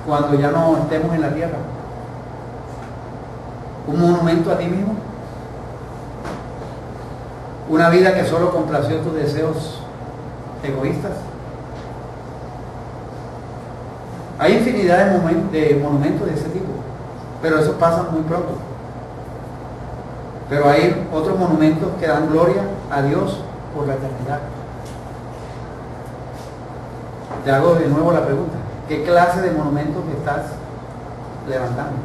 cuando ya no estemos en la tierra? ¿Un monumento a ti mismo? ¿Una vida que solo complació tus deseos egoístas? Hay infinidad de monumentos de ese tipo, pero eso pasa muy pronto. Pero hay otros monumentos que dan gloria a Dios por la eternidad. Te hago de nuevo la pregunta: ¿qué clase de monumentos estás levantando?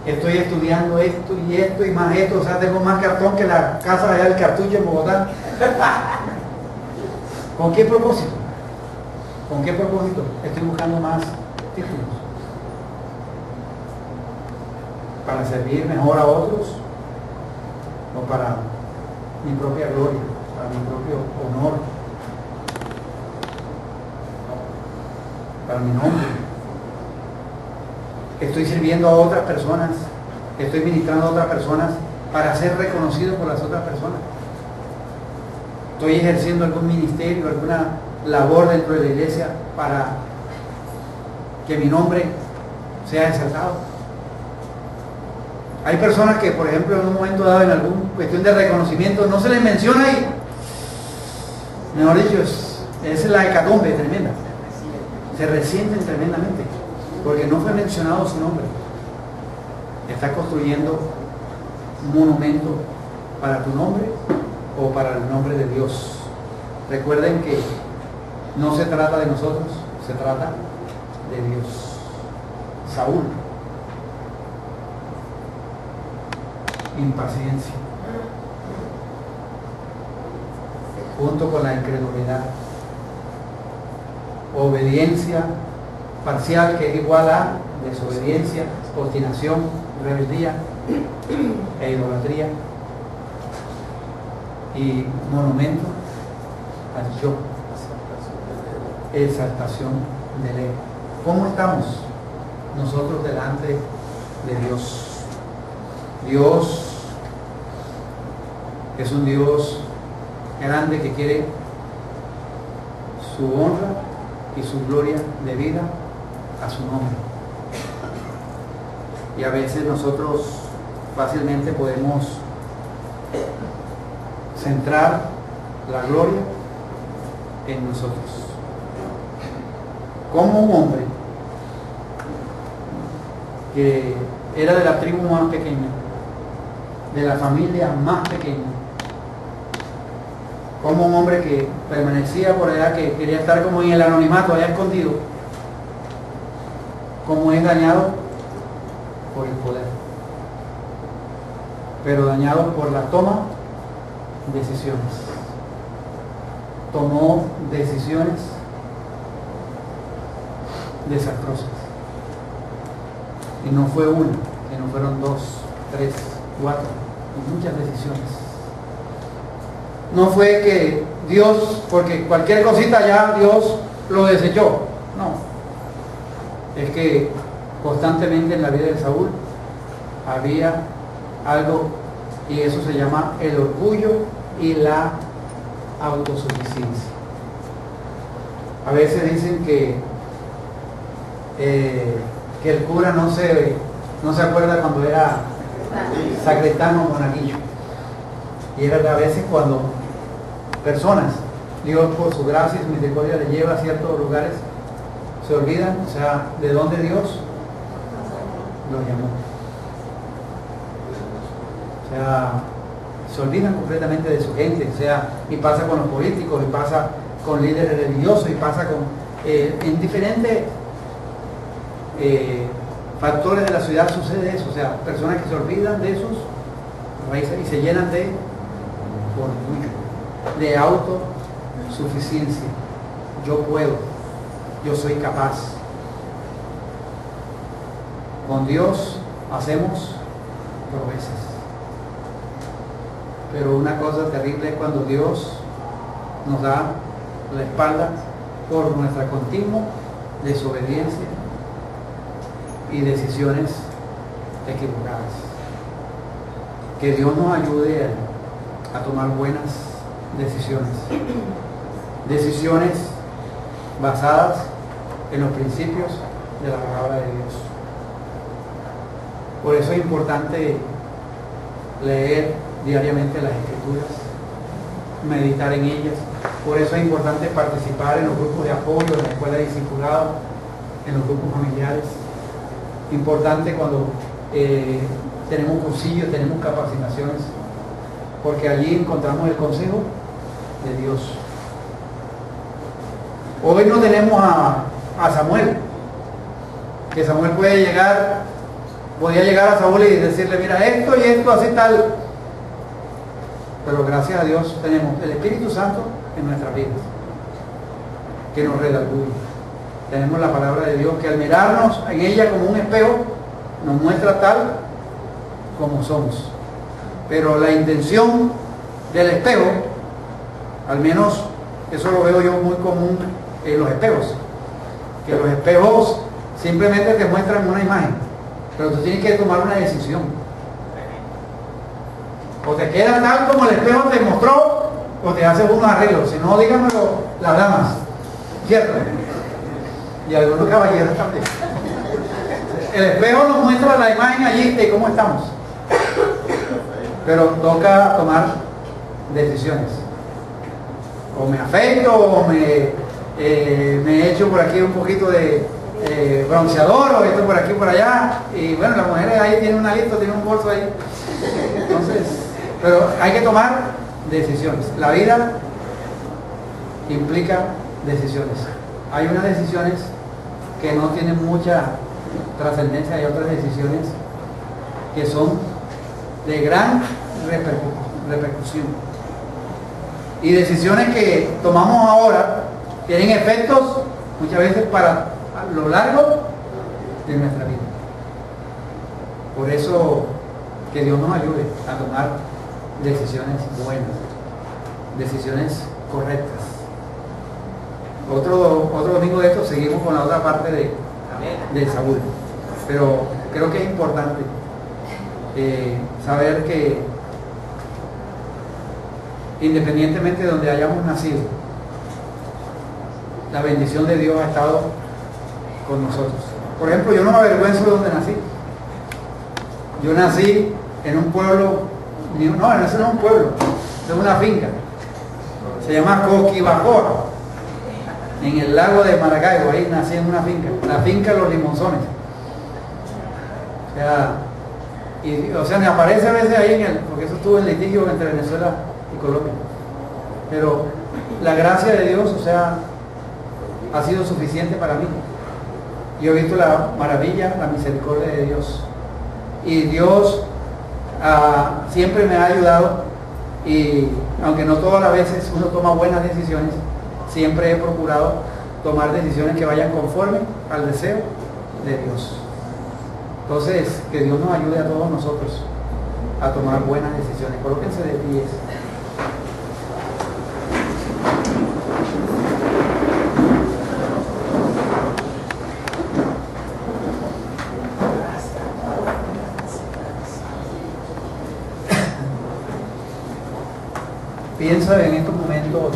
estoy estudiando esto y más esto, o sea, tengo más cartón que la casa allá del cartucho en Bogotá. ¿Con qué propósito? ¿Con qué propósito? Estoy buscando más títulos. ¿Para servir mejor a otros? ¿O para mi propia gloria? ¿Para mi propio honor? ¿Para mi nombre? Estoy sirviendo a otras personas, estoy ministrando a otras personas para ser reconocido por las otras personas. Estoy ejerciendo algún ministerio, alguna labor dentro de la iglesia para que mi nombre sea exaltado. Hay personas que, por ejemplo, en un momento dado, en alguna cuestión de reconocimiento, no se les menciona y, mejor dicho, es la hecatombe tremenda. Se resienten tremendamente porque no fue mencionado su nombre. ¿Estás construyendo un monumento para tu nombre o para el nombre de Dios? Recuerden que no se trata de nosotros, se trata de Dios. Saúl, impaciencia, junto con la incredulidad, obediencia parcial, que es igual a desobediencia, obstinación, rebeldía e idolatría, y monumento al yo, exaltación del ego. ¿Cómo estamos nosotros delante de Dios? Dios es un Dios grande que quiere su honra y su gloria debida a su nombre. Y a veces nosotros fácilmente podemos centrar la gloria en nosotros. Como un hombre que era de la tribu más pequeña, de la familia más pequeña, como un hombre que permanecía por allá, que quería estar como en el anonimato, allá escondido, como es dañado por el poder, pero dañado por la toma de decisiones. Tomó decisiones desastrosas. Y no fue una, que no fueron 2, 3, 4, y muchas decisiones. No fue que Dios, porque cualquier cosita ya Dios lo desechó. No. Es que constantemente en la vida de Saúl había algo, y eso se llama el orgullo y la autosuficiencia. A veces dicen que el cura no se acuerda cuando era sacristano o monaguillo. Y era a veces cuando personas, Dios por su gracia y su misericordia le lleva a ciertos lugares, se olvidan, o sea, de dónde Dios los llamó. O sea, se olvidan completamente de su gente, o sea, y pasa con los políticos, y pasa con líderes religiosos, y pasa con en diferentes factores de la ciudad sucede eso, o sea, personas que se olvidan de sus raíces y se llenan de orgullo, de autosuficiencia. Yo puedo, yo soy capaz. Con Dios hacemos proezas. Pero una cosa terrible es cuando Dios nos da la espalda por nuestra continua desobediencia y decisiones equivocadas. Que Dios nos ayude a tomar buenas decisiones. Decisiones basadas en los principios de la palabra de Dios. Por eso es importante leer diariamente las Escrituras, meditar en ellas. Por eso es importante participar en los grupos de apoyo, en la escuela de discipulado, en los grupos familiares. Importante cuando tenemos cursillos, tenemos capacitaciones, porque allí encontramos el consejo de Dios. Hoy no tenemos a Samuel, que Samuel puede llegar podía llegar a Saúl y decirle, mira, esto y esto, así tal. Pero gracias a Dios tenemos el Espíritu Santo en nuestras vidas, que nos redarguye. Tenemos la palabra de Dios, que al mirarnos en ella como un espejo, nos muestra tal como somos. Pero la intención del espejo, al menos eso lo veo yo muy común en los espejos, que los espejos simplemente te muestran una imagen, pero tú tienes que tomar una decisión. O te queda tal como el espejo te mostró, o te haces unos arreglos. Si no, dígamelo las damas, ¿cierto? Y algunos caballeros también. El espejo nos muestra la imagen allí de cómo estamos, pero toca tomar decisiones. O me afeito, o me echo por aquí un poquito de bronceador, o esto por aquí por allá. Y bueno, las mujeres ahí tienen una lista, tienen un bolso ahí. Entonces, pero hay que tomar decisiones. La vida implica decisiones. Hay unas decisiones que no tienen mucha trascendencia, hay otras decisiones que son de gran repercusión. Y decisiones que tomamos ahora tienen efectos muchas veces para lo largo de nuestra vida. Por eso que Dios nos ayude a tomar decisiones buenas, decisiones correctas. Otro domingo de esto seguimos con la otra parte de Saúl. Pero creo que es importante saber que independientemente de donde hayamos nacido, la bendición de Dios ha estado con nosotros. Por ejemplo, yo no me avergüenzo de donde nací. Yo nací en un pueblo, no, ese no es un pueblo, es una finca. Se llama Coquibacoa, en el lago de Maracaibo. Ahí nací en una finca, la finca Los Limonzones. O sea, me aparece a veces ahí porque eso estuvo en litigio entre Venezuela y Colombia. Pero la gracia de Dios, o sea, ha sido suficiente para mí. Yo he visto la maravilla, la misericordia de Dios. Y Dios siempre me ha ayudado, y aunque no todas las veces uno toma buenas decisiones, siempre he procurado tomar decisiones que vayan conforme al deseo de Dios. Entonces, que Dios nos ayude a todos nosotros a tomar buenas decisiones. Colóquense de pies. Piensa en estos momentos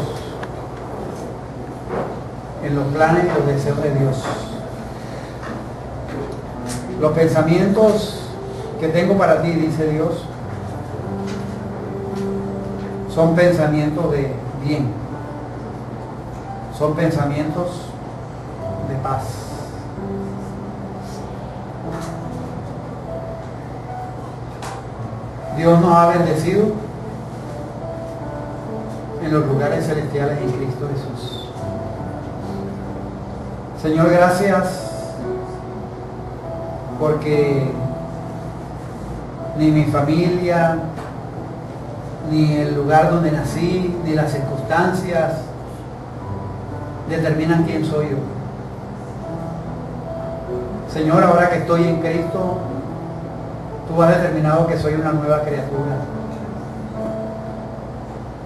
en los planes y los deseos de Dios. Los pensamientos que tengo para ti, dice Dios, son pensamientos de bien, son pensamientos de paz. Dios nos ha bendecido en los lugares celestiales en Cristo Jesús. Señor, gracias porque ni mi familia, ni el lugar donde nací, ni las circunstancias determinan quién soy yo. Señor, ahora que estoy en Cristo, tú has determinado que soy una nueva criatura,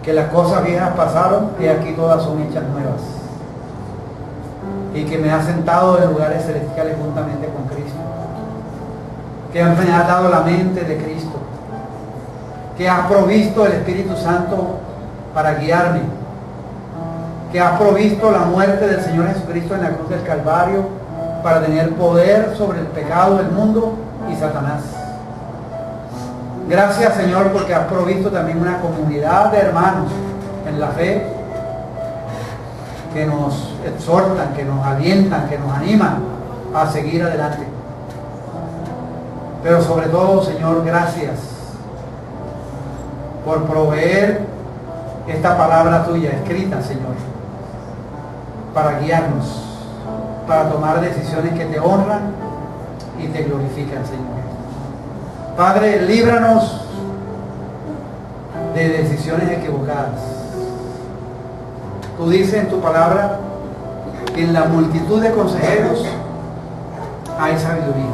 que las cosas viejas pasaron y aquí todas son hechas nuevas, y que me has sentado en lugares celestiales juntamente con Cristo, que me has dado la mente de Cristo, que has provisto el Espíritu Santo para guiarme, que has provisto la muerte del Señor Jesucristo en la cruz del Calvario para tener poder sobre el pecado del mundo y Satanás. Gracias, Señor, porque has provisto también una comunidad de hermanos en la fe que nos exhortan, que nos alientan, que nos animan a seguir adelante. Pero sobre todo, Señor, gracias por proveer esta palabra tuya escrita, Señor, para guiarnos, para tomar decisiones que te honran y te glorifican, Señor. Padre, líbranos de decisiones equivocadas. Tú dices en tu palabra que en la multitud de consejeros hay sabiduría.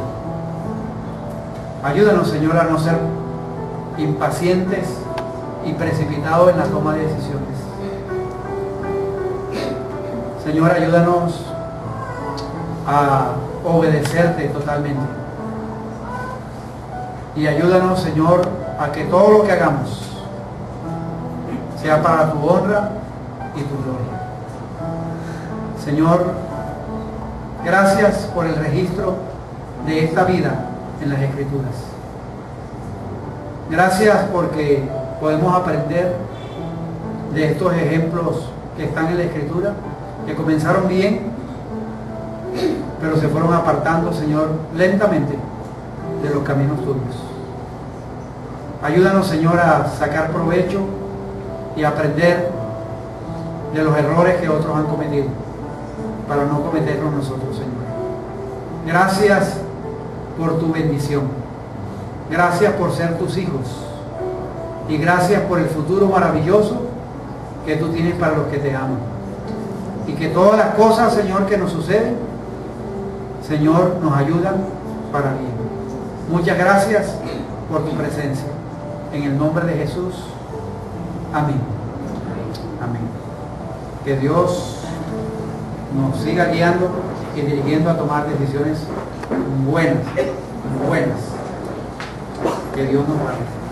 Ayúdanos, Señor, a no ser impacientes y precipitados en la toma de decisiones. Señor, ayúdanos a obedecerte totalmente. Y ayúdanos, Señor, a que todo lo que hagamos sea para tu honra y tu gloria. Señor, gracias por el registro de esta vida en las Escrituras. Gracias porque podemos aprender de estos ejemplos que están en la Escritura, que comenzaron bien, pero se fueron apartando, Señor, lentamente de los caminos tuyos. Ayúdanos, Señor, a sacar provecho y aprender de los errores que otros han cometido, para no cometerlos nosotros, Señor. Gracias por tu bendición. Gracias por ser tus hijos. Y gracias por el futuro maravilloso que tú tienes para los que te aman. Y que todas las cosas, Señor, que nos suceden, Señor, nos ayudan para bien. Muchas gracias por tu presencia. En el nombre de Jesús. Amén. Amén. Que Dios nos siga guiando y dirigiendo a tomar decisiones buenas. Que Dios nos guarde.